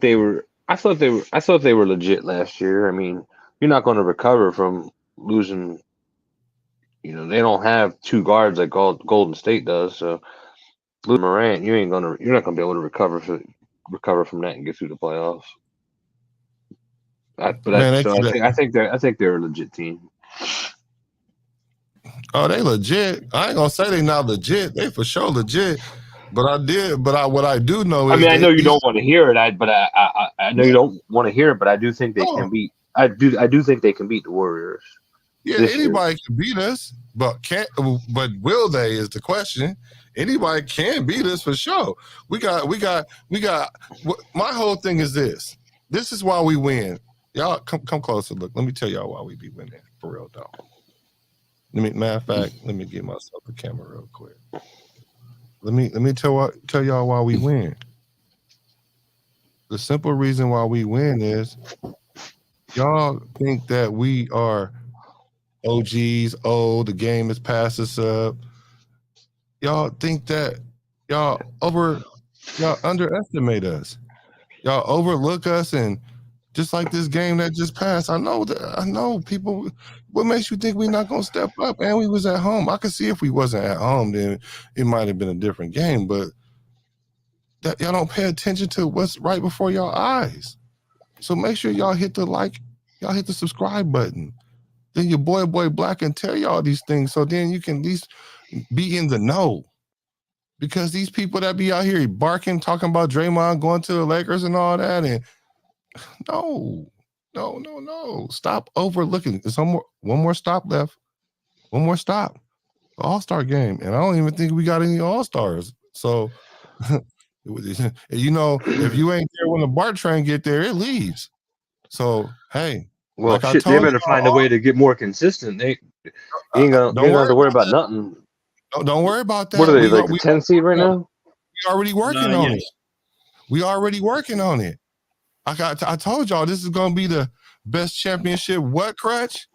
they were. I thought they were legit last year. I mean, you're not going to recover from losing. They don't have two guards like Golden State does. So, losing Morant, you're not going to be able to recover from that and get through the playoffs. I think they're a legit team. Oh, they legit. I ain't gonna say they not legit. They for sure legit. But what I do know is. I mean, I know you don't want to hear it. I know you don't want to hear it, but I do think they can beat. I do think they can beat the Warriors. Yeah, anybody can beat us, but will they is the question. Anybody can beat us for sure. We got. My whole thing is this. This is why we win. Y'all come closer. Look, let me tell y'all why we be winning for real, though. Matter of fact, let me get myself a camera real quick. Let me tell y'all why we win. The simple reason why we win is y'all think that we are OGs, the game has passed us up. Y'all think that y'all underestimate us. Y'all overlook us, and just like this game that just passed, I know people. What makes you think we're not gonna step up? And we was at home. I could see if we wasn't at home, then it might have been a different game. But that y'all don't pay attention to what's right before y'all eyes. So make sure y'all hit the subscribe button. Then your boy Black can tell y'all these things, so then you can at least be in the know. Because these people that be out here barking, talking about Draymond going to the Lakers and all that, and no. Stop overlooking. There's one more stop left. One more stop. All-Star game. And I don't even think we got any All-Stars. So, if you ain't there when the BART train get there, it leaves. So, hey. Well, they better find a way to get more consistent. They ain't gonna have to worry about nothing. Don't worry about that. What are they, like the 10th seed right now? We already working on it. We already working on it. I told y'all this is gonna be the best championship. What, Crutch?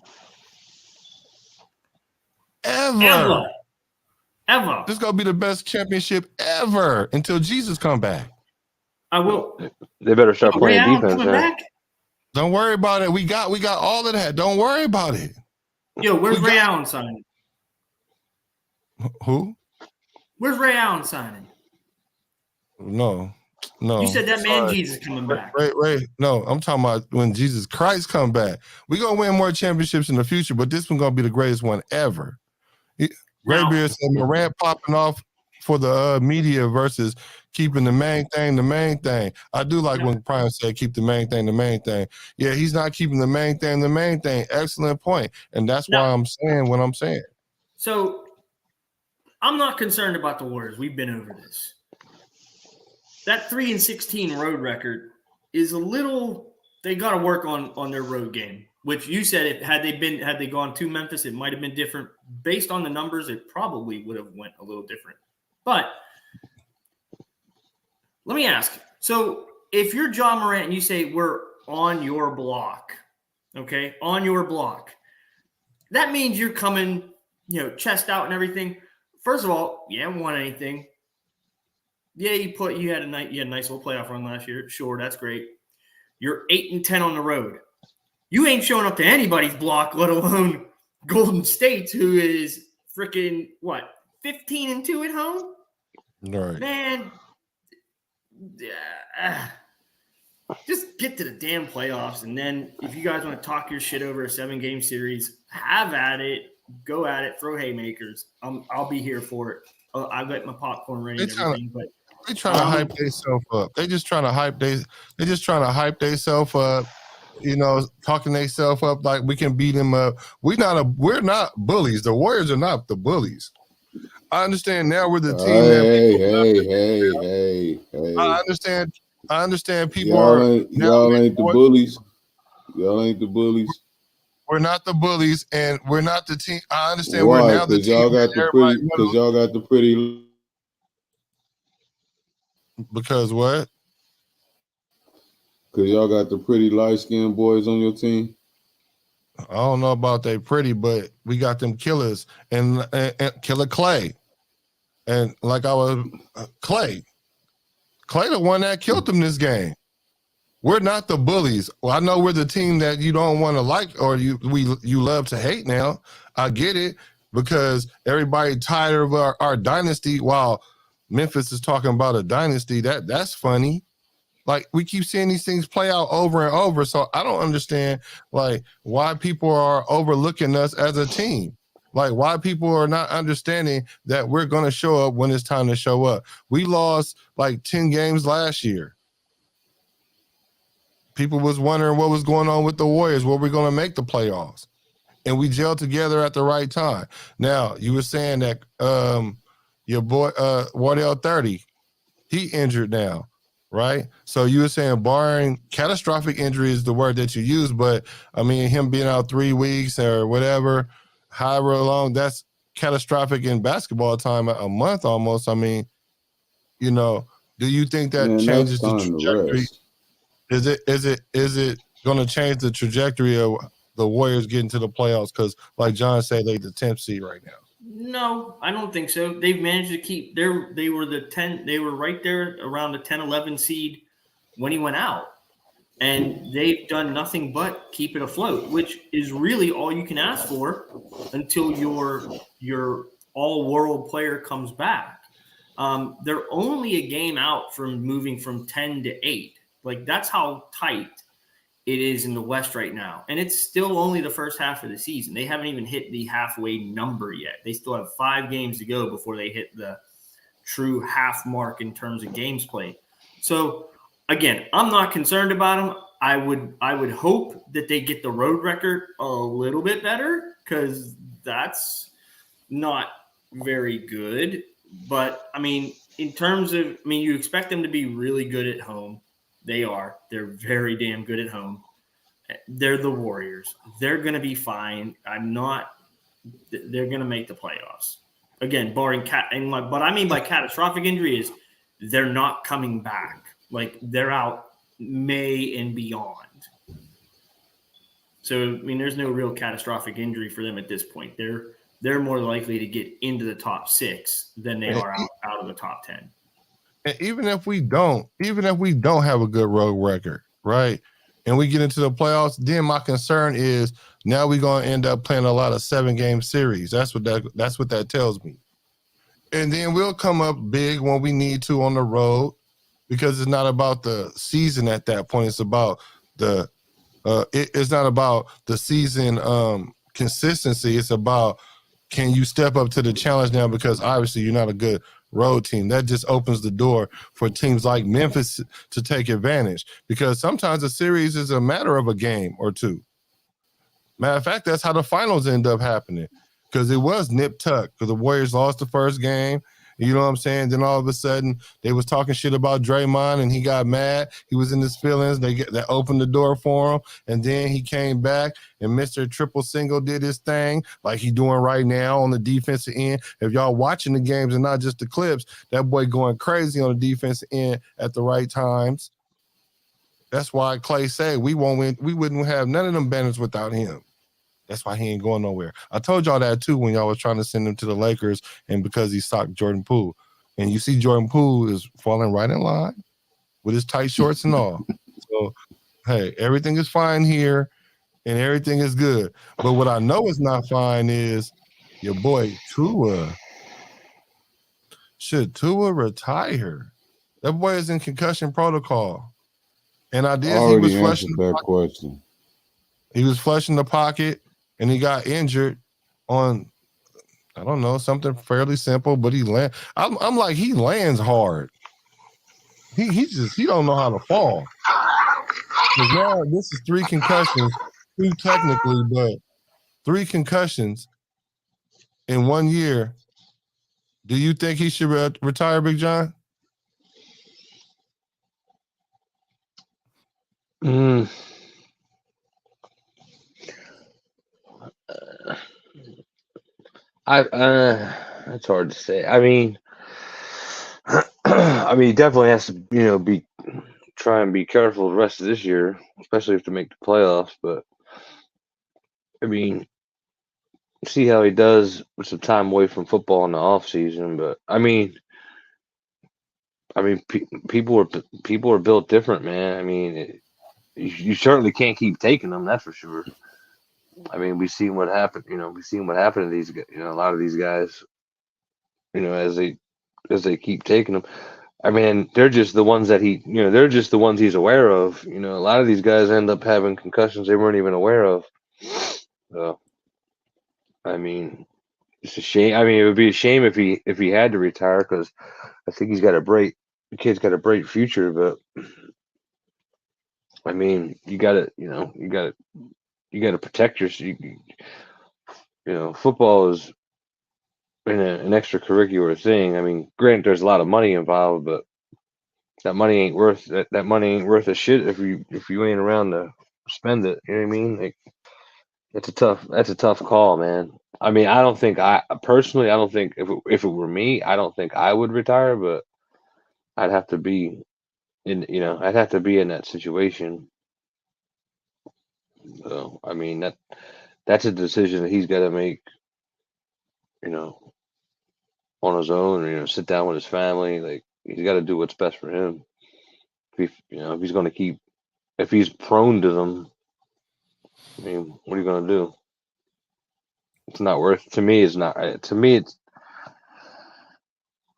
Ever. This is gonna be the best championship ever until Jesus come back. I will. They better start playing defense. Back? Don't worry about it. We got all of that. Don't worry about it. Yo, where's Ray Allen signing? Who? Where's Ray Allen signing? No. You said that man Jesus coming back. Ray. No, I'm talking about when Jesus Christ come back. We're going to win more championships in the future, but this one's going to be the greatest one ever. Graybeard said Morant popping off for the media versus keeping the main thing. I do like when Prime said keep the main thing. Yeah, he's not keeping the main thing. Excellent point. And that's why I'm saying what I'm saying. So I'm not concerned about the Warriors. We've been over this. That 3-16 road record is a little they got to work on their road game, which you said had they gone to Memphis, it might have been different. Based on the numbers, it probably would have went a little different. But let me ask. So if you're Ja Morant and you say we're on your block, okay, on your block, that means you're coming, chest out and everything. First of all, you haven't won anything. Yeah, you had a nice little playoff run last year. Sure, that's great. You're 8-10 on the road. You ain't showing up to anybody's block, let alone Golden State, who is freaking 15-2 at home. Right. Man, just get to the damn playoffs, and then if you guys want to talk your shit over a 7-game series, have at it. Go at it. Throw haymakers. I'll be here for it. I've got my popcorn ready and everything, but. They trying to hype themselves up. They just trying to hype themselves up. Talking themselves up like we can beat them up. We're not bullies. The Warriors are not the bullies. I understand now we're the team. Hey. I understand. People y'all ain't the bullies. Y'all ain't the bullies. We're not the bullies, and we're not the team. I understand. Why? We're now the team. Because y'all got the pretty. Because what? Because y'all got the pretty light-skinned boys on your team. I don't know about they pretty, but we got them killers and Killer Clay. And like I was Clay the one that killed them this game. We're not the bullies. Well, I know we're the team that you don't want to like or you love to hate now. I get it because everybody tired of our dynasty while Memphis is talking about a dynasty. That's funny. Like we keep seeing these things play out over and over. So I don't understand like why people are overlooking us as a team. Like why people are not understanding that we're going to show up when it's time to show up. We lost like 10 games last year. People was wondering what was going on with the Warriors. Were we going to make the playoffs? And we gelled together at the right time. Now you were saying that your boy Wardell 30, he injured now, right? So you were saying barring catastrophic injury is the word that you use, but I mean him being out 3 weeks or whatever, however long, that's catastrophic in basketball time, a month almost. I mean, do you think that changes the trajectory? Is it going to change the trajectory of the Warriors getting to the playoffs? Because like John said, they the 10th seed right now. No, I don't think so. They've managed to keep they were right there around the 10-11 seed when he went out. And they've done nothing but keep it afloat, which is really all you can ask for until your all-world player comes back. They're only a game out from moving from 10 to 8. Like that's how tight it is in the West right now. And it's still only the first half of the season. They haven't even hit the halfway number yet. They still have 5 games to go before they hit the true half mark in terms of games played. So again, I'm not concerned about them. I would hope that they get the road record a little bit better because that's not very good. But I mean, in terms of, you expect them to be really good at home. They are. They're very damn good at home. They're the Warriors. They're going to be fine. They're going to make the playoffs. Again, barring what I mean by catastrophic injury is they're not coming back. Like they're out May and beyond. So, there's no real catastrophic injury for them at this point. They're more likely to get into the top 6 than they are out of the top 10. And even if we don't have a good road record, right? And we get into the playoffs, then my concern is now we're going to end up playing a lot of 7-game series. That's what that tells me. And then we'll come up big when we need to on the road because it's not about the season at that point. It's about it's not about the season consistency. It's about can you step up to the challenge now because obviously you're not a good road team. That just opens the door for teams like Memphis to take advantage because sometimes a series is a matter of a game or 2. Matter of fact, that's how the finals end up happening because it was nip tuck because the Warriors lost the first game You know what I'm saying? Then all of a sudden they was talking shit about Draymond and he got mad. He was in his feelings. That opened the door for him. And then he came back and Mr. Triple Single did his thing like he doing right now on the defensive end. If y'all watching the games and not just the clips, that boy going crazy on the defensive end at the right times. That's why Clay said we wouldn't have none of them banners without him. That's why he ain't going nowhere. I told y'all that too when y'all was trying to send him to the Lakers and because he socked Jordan Poole. And you see Jordan Poole is falling right in line with his tight shorts and all. So, hey, everything is fine here and everything is good. But what I know is not fine is your boy Tua. Should Tua retire? That boy is in concussion protocol. And I ideas he was already flushing answered that question. He was flushing the pocket and he got injured on, I don't know, something fairly simple, but he land. I'm like, he lands hard. He don't know how to fall. Now this is 3 concussions, 2 technically, but 3 concussions in 1 year. Do you think he should retire, Big John? It's hard to say. I mean, he definitely has to, try and be careful the rest of this year, especially if to make the playoffs. But I mean, see how he does with some time away from football in the off season. But people are built different, man. I mean, you certainly can't keep taking them. That's for sure. I mean, we've seen what happened. We've seen what happened to these. A lot of these guys. As they keep taking them. I mean, they're just the ones that they're just the ones he's aware of. A lot of these guys end up having concussions they weren't even aware of. So, I mean, it's a shame. I mean, it would be a shame if he had to retire because I think the kid's got a bright future. But I mean, you got to protect yourself. Football is an extracurricular thing. I mean, granted, there's a lot of money involved, but that money ain't worth a shit if you ain't around to spend it. You know what I mean? Like, that's a tough call, man. I mean, I don't think I don't think if it were me, I don't think I would retire, but I'd have to be I'd have to be in that situation. So, I mean, that's a decision that he's got to make, you know, on his own, or, sit down with his family. Like, he's got to do what's best for him. If he's going to if he's prone to them, I mean, what are you going to do? It's not worth, to me. It's not, to me,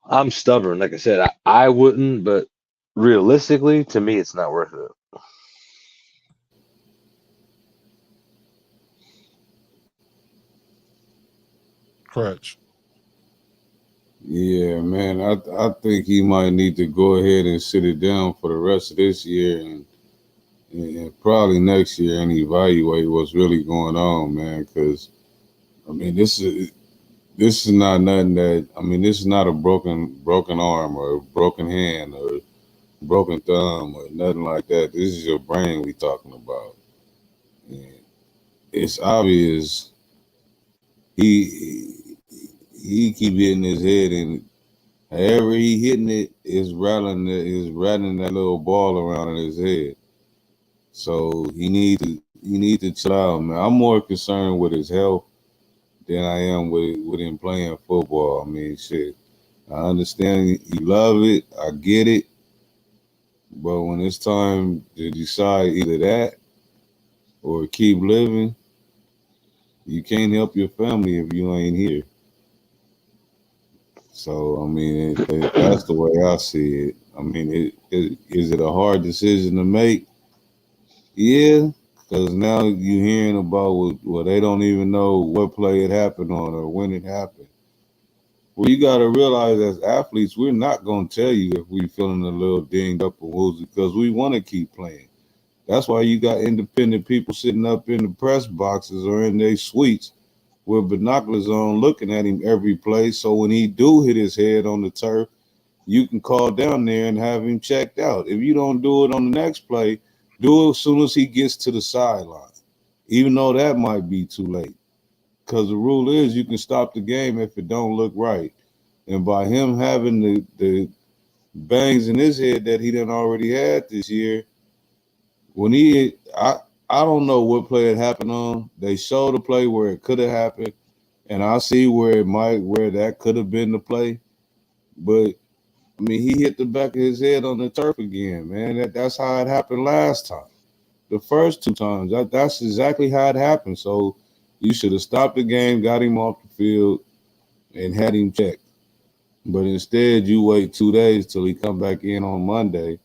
I'm stubborn. Like I said, I wouldn't, but realistically, to me, it's not worth it. Crutch. Yeah, man. I think he might need to go ahead and sit it down for the rest of this year and probably next year and evaluate what's really going on, man. Because I mean, this is not nothing that this is not a broken arm or a broken hand or broken thumb or nothing like that. This is your brain we talking about. And it's obvious he he keep hitting his head and however he hitting it is rattling that little ball around in his head. So he need to chill out, man. I'm more concerned with his health than I am with him playing football. I mean, shit. I understand you love it. I get it. But when it's time to decide either that or keep living, you can't help your family if you ain't here. So, I mean, that's the way I see it. I mean, is it a hard decision to make? Yeah, because now you're hearing about they don't even know what play it happened on or when it happened. Well, you got to realize as athletes, we're not going to tell you if we're feeling a little dinged up or woozy because we want to keep playing. That's why you got independent people sitting up in the press boxes or in their suites with binoculars on, looking at him every play. So when he do hit his head on the turf, you can call down there and have him checked out. If you don't do it on the next play, do it as soon as he gets to the sideline, even though that might be too late. Because the rule is you can stop the game if it don't look right. And by him having the bangs in his head that he done already had this year, when I don't know what play it happened on. They showed a play where it could have happened, and I see where that could have been the play. But I mean, he hit the back of his head on the turf again, man. That's how it happened last time. The first 2 times, that's exactly how it happened. So you should have stopped the game, got him off the field, and had him checked. But instead, you wait 2 days till he come back in on Monday,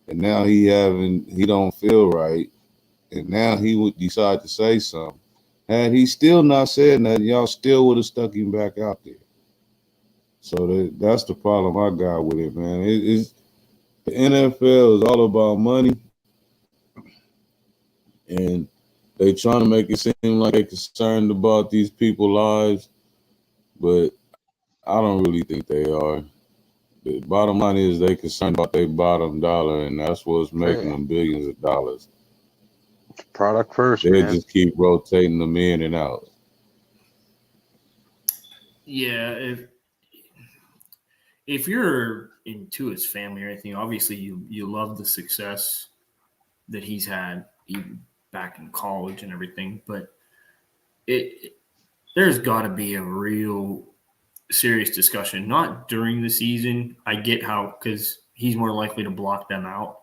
and now he don't feel right, and now he would decide to say something. Had he still not said nothing, y'all still would have stuck him back out there. So that's the problem I got with it, man. The NFL is all about money, and they trying to make it seem like they're concerned about these people's lives, but I don't really think they are. The bottom line is they concerned about their bottom dollar, and that's what's making them billions of dollars. Product first, They man. just keep rotating them in and out. Yeah, if you're into his family or anything, obviously you love the success that he's had even back in college and everything, but there's got to be a real serious discussion, not during the season. I get how, because he's more likely to block them out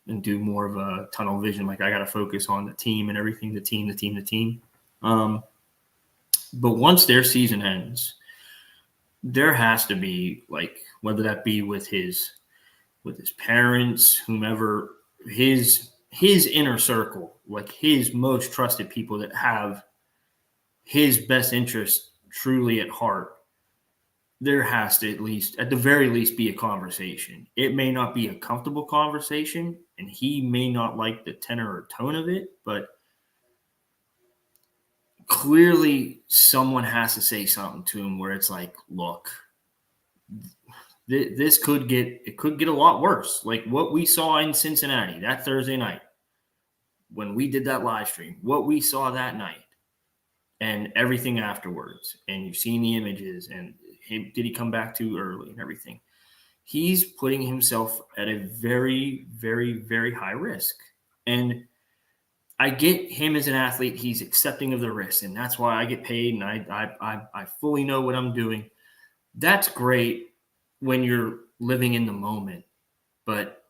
and do more of a tunnel vision. Like, I got to focus on the team and everything, the team. But once their season ends, there has to be, like, whether that be with his parents, whomever, his inner circle, like his most trusted people that have his best interest truly at heart, there has to at the very least, be a conversation. It may not be a comfortable conversation, and he may not like the tenor or tone of it, but clearly someone has to say something to him where it's like, look, this could get a lot worse. Like what we saw in Cincinnati that Thursday night when we did that live stream, what we saw that night and everything afterwards, and you've seen the images, and did he come back too early and everything? He's putting himself at a very, very, very high risk. And I get him as an athlete. He's accepting of the risk, and that's why I get paid, and I fully know what I'm doing. That's great when you're living in the moment. But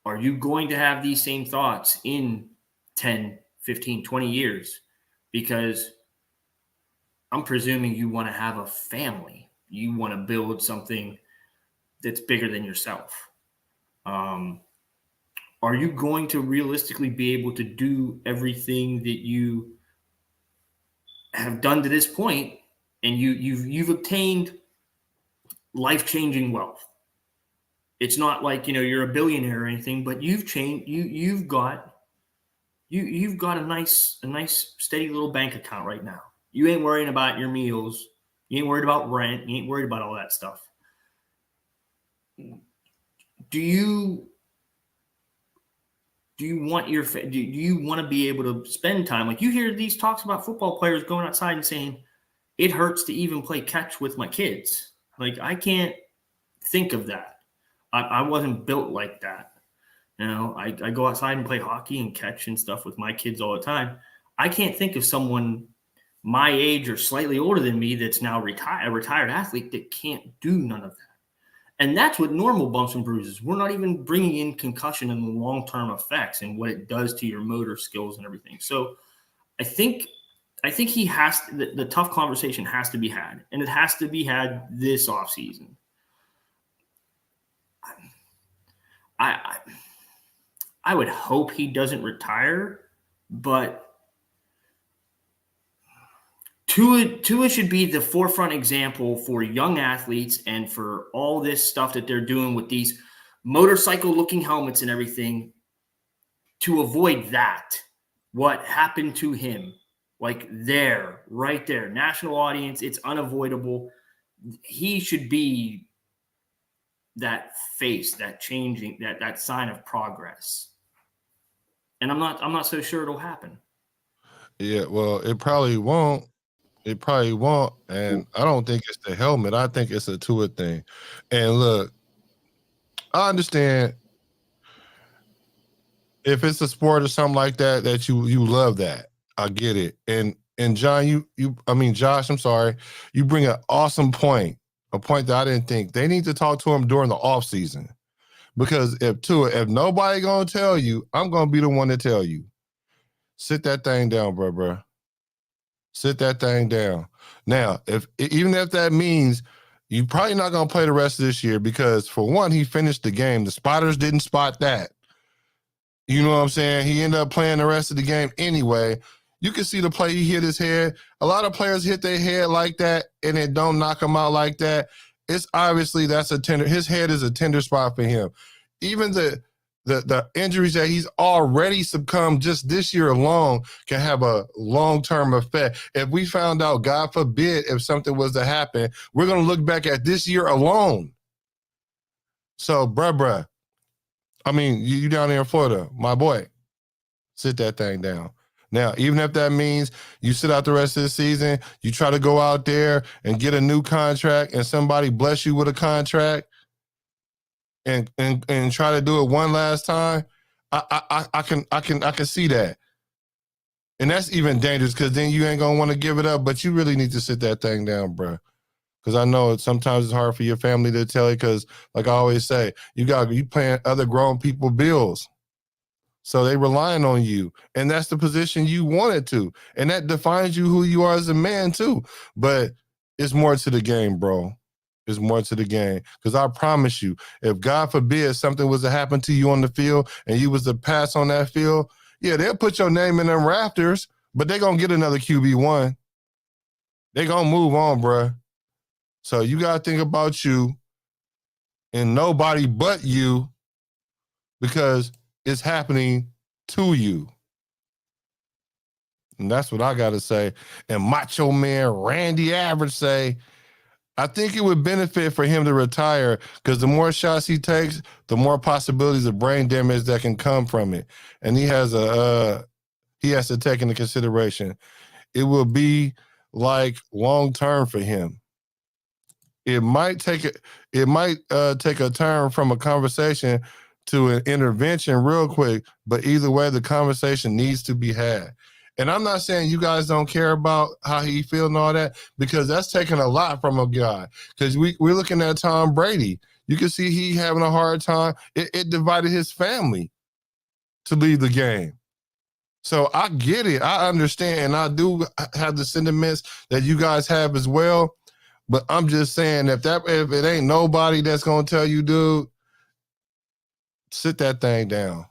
are you going to have these same thoughts in 10, 15, 20 years? Because I'm presuming you want to have a family. You want to build something that's bigger than yourself. Are you going to realistically be able to do everything that you have done to this point, and you've obtained life-changing wealth? It's not like, you're a billionaire or anything, but you've got a nice steady little bank account right now. You ain't worrying about your meals. You ain't worried about rent. You ain't worried about all that stuff. Do you want do you want to be able to spend time? Like, you hear these talks about football players going outside and saying, it hurts to even play catch with my kids. Like, I can't think of that. I wasn't built like that. I go outside and play hockey and catch and stuff with my kids all the time. I can't think of someone my age or slightly older than me that's now a retired athlete that can't do none of that. And that's what normal bumps and bruises. We're not even bringing in concussion and the long-term effects and what it does to your motor skills and everything. So I think he has the tough conversation has to be had, and it has to be had this offseason. I would hope he doesn't retire, but Tua should be the forefront example for young athletes and for all this stuff that they're doing with these motorcycle-looking helmets and everything to avoid that. What happened to him Like right there, national audience. It's unavoidable. He should be that face, that changing, that sign of progress. And I'm not so sure it'll happen. Yeah, well, it probably won't. It probably won't. And I don't think it's the helmet. I think it's a Tua thing. And look, I understand if it's a sport or something like that, that you love that. I get it. And John, Josh, I'm sorry, you bring an awesome point, a point that I didn't think. They need to talk to him during the off season. Because if nobody gonna tell you, I'm gonna be the one to tell you. Sit that thing down, bro. Sit that thing down. Now, even if that means you're probably not gonna play the rest of this year, because for one, he finished the game. The spotters didn't spot that. You know what I'm saying? He ended up playing the rest of the game anyway. You can see the play, he hit his head. A lot of players hit their head like that and it don't knock them out like that. It's obviously that's a tender. His head is a tender spot for him. Even the injuries that he's already succumbed just this year alone can have a long-term effect. If we found out, God forbid, if something was to happen, we're going to look back at this year alone. So, bruh, I mean, you down there in Florida, my boy, sit that thing down. Now, even if that means you sit out the rest of the season, you try to go out there and get a new contract and somebody bless you with a contract and try to do it one last time, I can see that. And that's even dangerous because then you ain't gonna want to give it up, but you really need to sit that thing down, bro. Because I know sometimes it's hard for your family to tell you because, like I always say, you paying other grown people bills. So they relying on you. And that's the position you wanted to. And that defines you who you are as a man too. But it's more to the game, bro. It's more to the game. Because I promise you, if God forbid something was to happen to you on the field and you was to pass on that field, yeah, they'll put your name in them rafters, but they're going to get another QB1. They're going to move on, bro. So you got to think about you and nobody but you, because it's happening to you. And that's what I got to say. And Macho Man Randy Average say, I think it would benefit for him to retire because the more shots he takes, the more possibilities of brain damage that can come from it. And he has to take into consideration. It will be like long-term for him. It might take a turn from a conversation to an intervention real quick, but either way, the conversation needs to be had. And I'm not saying you guys don't care about how he feels and all that, because that's taking a lot from a guy. Because we're looking at Tom Brady. You can see he having a hard time. It divided his family to leave the game. So I get it. I understand. And I do have the sentiments that you guys have as well. But I'm just saying, if it ain't nobody that's going to tell you, dude, sit that thing down.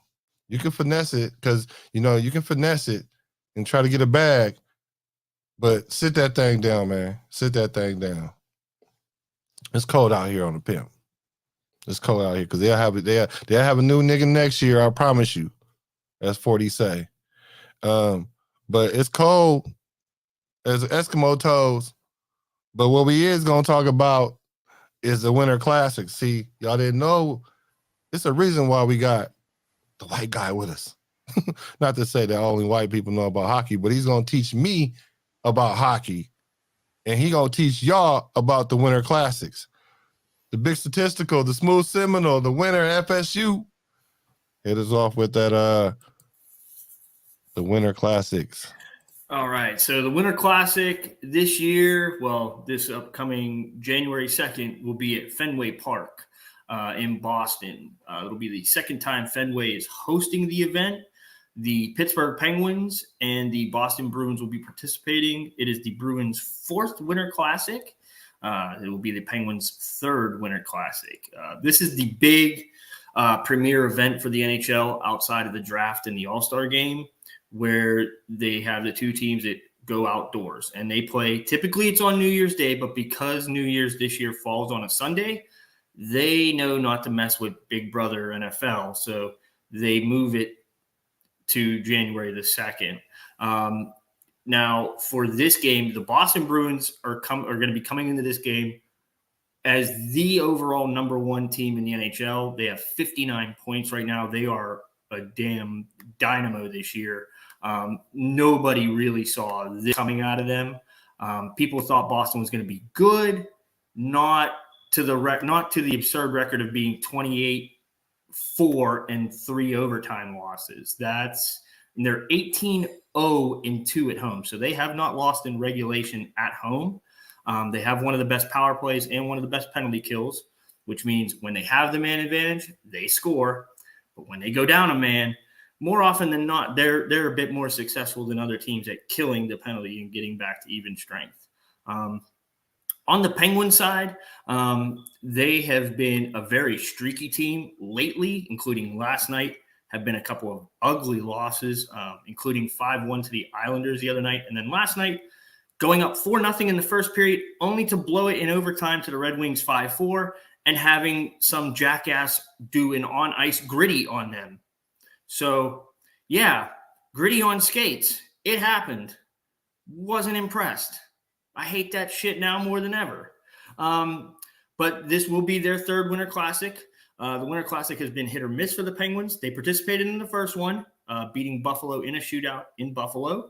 You can finesse it because, you can finesse it and try to get a bag. But sit that thing down, man. Sit that thing down. It's cold out here on the pimp. It's cold out here because they'll have a new nigga next year. I promise you. That's 40 say. But it's cold as Eskimo toes. But what we is going to talk about is the Winter Classic. See, y'all didn't know. It's a reason why we got the white guy with us. Not to say that only white people know about hockey, but he's going to teach me about hockey. And he going to teach y'all about the Winter Classics. The Big Statistical, the Smooth Seminole, the winner FSU. Hit us off with that, the Winter Classics. All right. So the Winter Classic this year, this upcoming January 2nd, will be at Fenway Park in Boston. It'll be the second time Fenway is hosting the event. The Pittsburgh Penguins and the Boston Bruins will be participating. It is the Bruins' fourth Winter Classic. It will be the Penguins' third Winter Classic. This is the big premier event for the NHL outside of the draft and the All-Star game, where they have the two teams that go outdoors and they play. Typically it's on New Year's Day, but because New Year's this year falls on a Sunday, they know not to mess with Big Brother NFL. So they move it to January the 2nd. Now, for this game, the Boston Bruins are going to be coming into this game as the overall number one team in the NHL. They have 59 points right now. They are a damn dynamo this year. Nobody really saw this coming out of them. People thought Boston was going to be good, not to the absurd record of being 28-4 and 3 overtime losses. And they're 18-0-2 at home. So they have not lost in regulation at home. They have one of the best power plays and one of the best penalty kills, which means when they have the man advantage, they score. But when they go down a man, more often than not, they're a bit more successful than other teams at killing the penalty and getting back to even strength. On the Penguin side, they have been a very streaky team lately, including last night. Have been a couple of ugly losses, including 5-1 to the Islanders the other night. And then last night, going up 4-0 in the first period, only to blow it in overtime to the Red Wings 5-4 and having some jackass do an on-ice gritty on them. So, yeah, gritty on skates. It happened. Wasn't impressed. I hate that shit now more than ever. But this will be their third Winter Classic. The Winter Classic has been hit or miss for the Penguins. They participated in the first one, beating Buffalo in a shootout in Buffalo.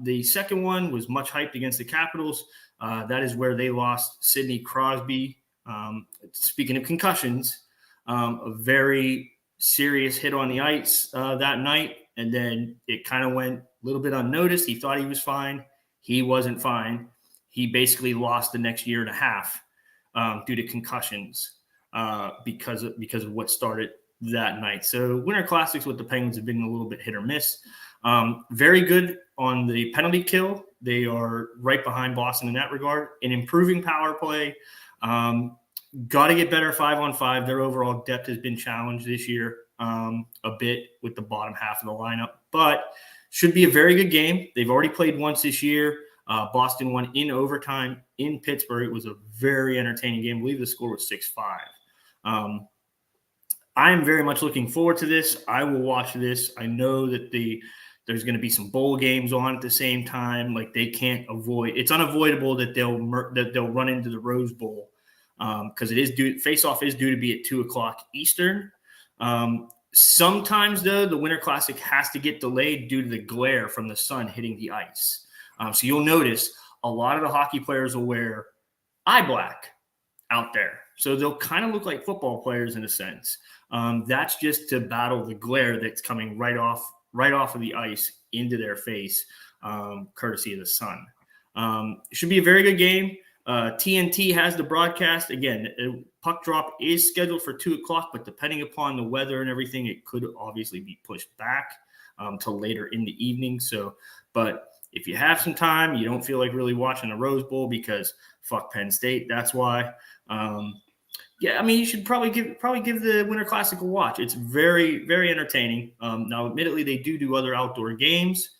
The second one was much hyped against the Capitals. That is where they lost Sidney Crosby. Speaking of concussions, a very serious hit on the ice that night, and then it kind of went a little bit unnoticed. He thought he was fine. He wasn't fine. He basically lost the next year and a half due to concussions. Because of what started that night. So Winter Classics with the Penguins have been a little bit hit or miss. Very good on the penalty kill. They are right behind Boston in that regard. An improving power play. Got to get better 5-on-5. Their overall depth has been challenged this year a bit with the bottom half of the lineup, but should be a very good game. They've already played once this year. Boston won in overtime in Pittsburgh. It was a very entertaining game. I believe the score was 6-5. I am very much looking forward to this. I will watch this. I know that there's going to be some bowl games on at the same time. Like they can't avoid. It's unavoidable that they'll run into the Rose Bowl because it is due. Face-off is due to be at 2:00 Eastern. Sometimes though, the Winter Classic has to get delayed due to the glare from the sun hitting the ice. So you'll notice a lot of the hockey players will wear eye black out there. So they'll kind of look like football players in a sense. That's just to battle the glare that's coming right off of the ice into their face, courtesy of the sun. It should be a very good game. TNT has the broadcast. Again, puck drop is scheduled for 2:00, but depending upon the weather and everything, it could obviously be pushed back to later in the evening. But if you have some time, you don't feel like really watching the Rose Bowl because fuck Penn State. That's why. You should probably give the Winter Classic a watch. It's very, very entertaining. Now, admittedly, they do other outdoor games,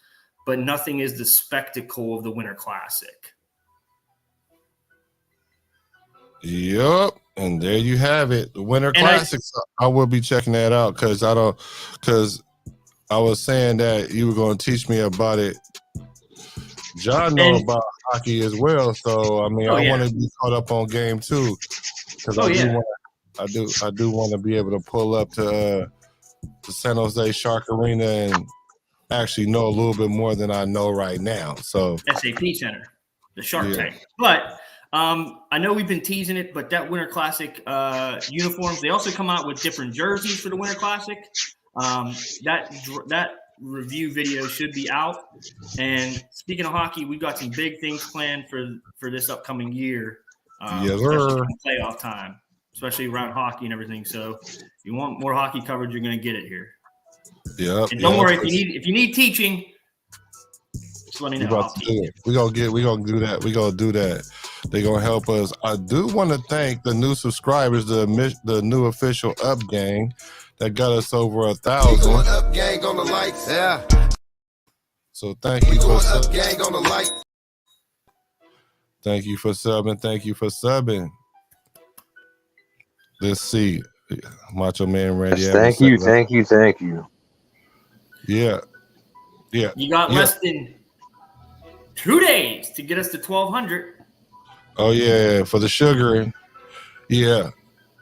but nothing is the spectacle of the Winter Classic. Yep, and there you have it. The Winter Classics. I will be checking that out because I was saying that you were going to teach me about it. John knows about hockey as well, so I want to be caught up on game 2 because I do want to be able to pull up to the San Jose Shark Arena and actually know a little bit more than I know right now. So SAP Center, the Shark Tank. But I know we've been teasing it, but that Winter Classic uniforms, they also come out with different jerseys for the Winter Classic. That review video should be out. And speaking of hockey, we've got some big things planned for this upcoming year. Yes, sir. Playoff time, especially around hockey and everything. So if you want more hockey coverage, you're going to get it here. Yep. And don't worry, if you need teaching, just let me know. We're gonna do that. We're gonna do that. They're gonna help us. I do want to thank the new subscribers, the new official Up Gang that got us over 1,000. Going Up Gang on the lights, yeah. So thank you for Up Gang on the light. Thank you for subbing. Thank you for subbing. Let's see, Macho Man ready. Yes, thank you. Yeah. You got less than 2 days to get us to 1,200. Oh yeah, for the sugar. Yeah.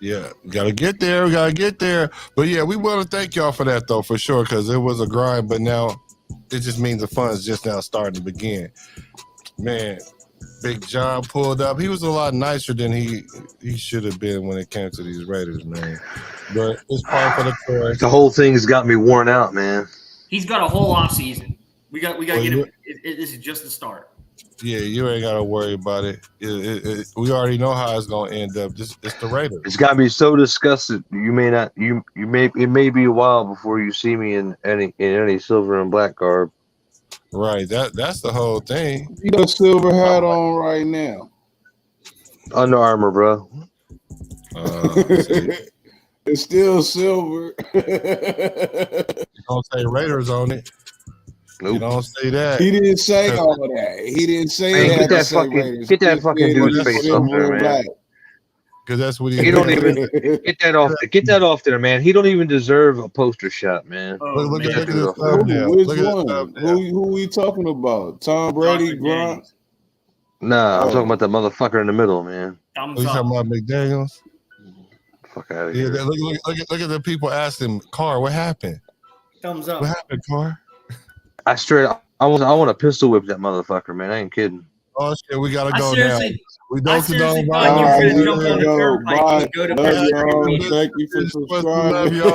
Yeah, gotta get there. We gotta get there. But yeah, we want to thank y'all for that though, for sure, because it was a grind. But now it just means the fun's just now starting to begin. Man, Big John pulled up. He was a lot nicer than he should have been when it came to these Raiders, man. But it's part of the course. The whole thing's got me worn out, man. He's got a whole off season. We got to Well, get him. This is just the start. Yeah, you ain't gotta worry about it. We already know how it's gonna end up. It's the Raiders. It's got me so disgusted. You may not. It may be a while before you see me in any silver and black garb. Right. That's the whole thing. You got a silver hat on right now. Under Armour, bro. It's still silver. You don't say Raiders on it. Nope. You don't say that. He didn't say all that. He didn't say Man, that. get that fucking dude's face up there, man. Because that's what He don't even get that off. Get that off there, man. He don't even deserve a poster shot, man. Look at this Which thumbnail. one? Look at this thumbnail. Who we talking about? Tom Brady, Gronk? Nah, I'm talking about that motherfucker in the middle, man. You talking about McDaniels? Fuck out of Yeah, here. look at the people asking Carr, what happened? Thumbs up. What happened, Carr? I want to pistol whip that motherfucker, man. I ain't kidding. Oh shit, we gotta I go now. seriously, We I don't seriously condone thought you were violence. going to jump on the turnpike and go to Love bed. y'all. Thank you for Love subscribing. y'all.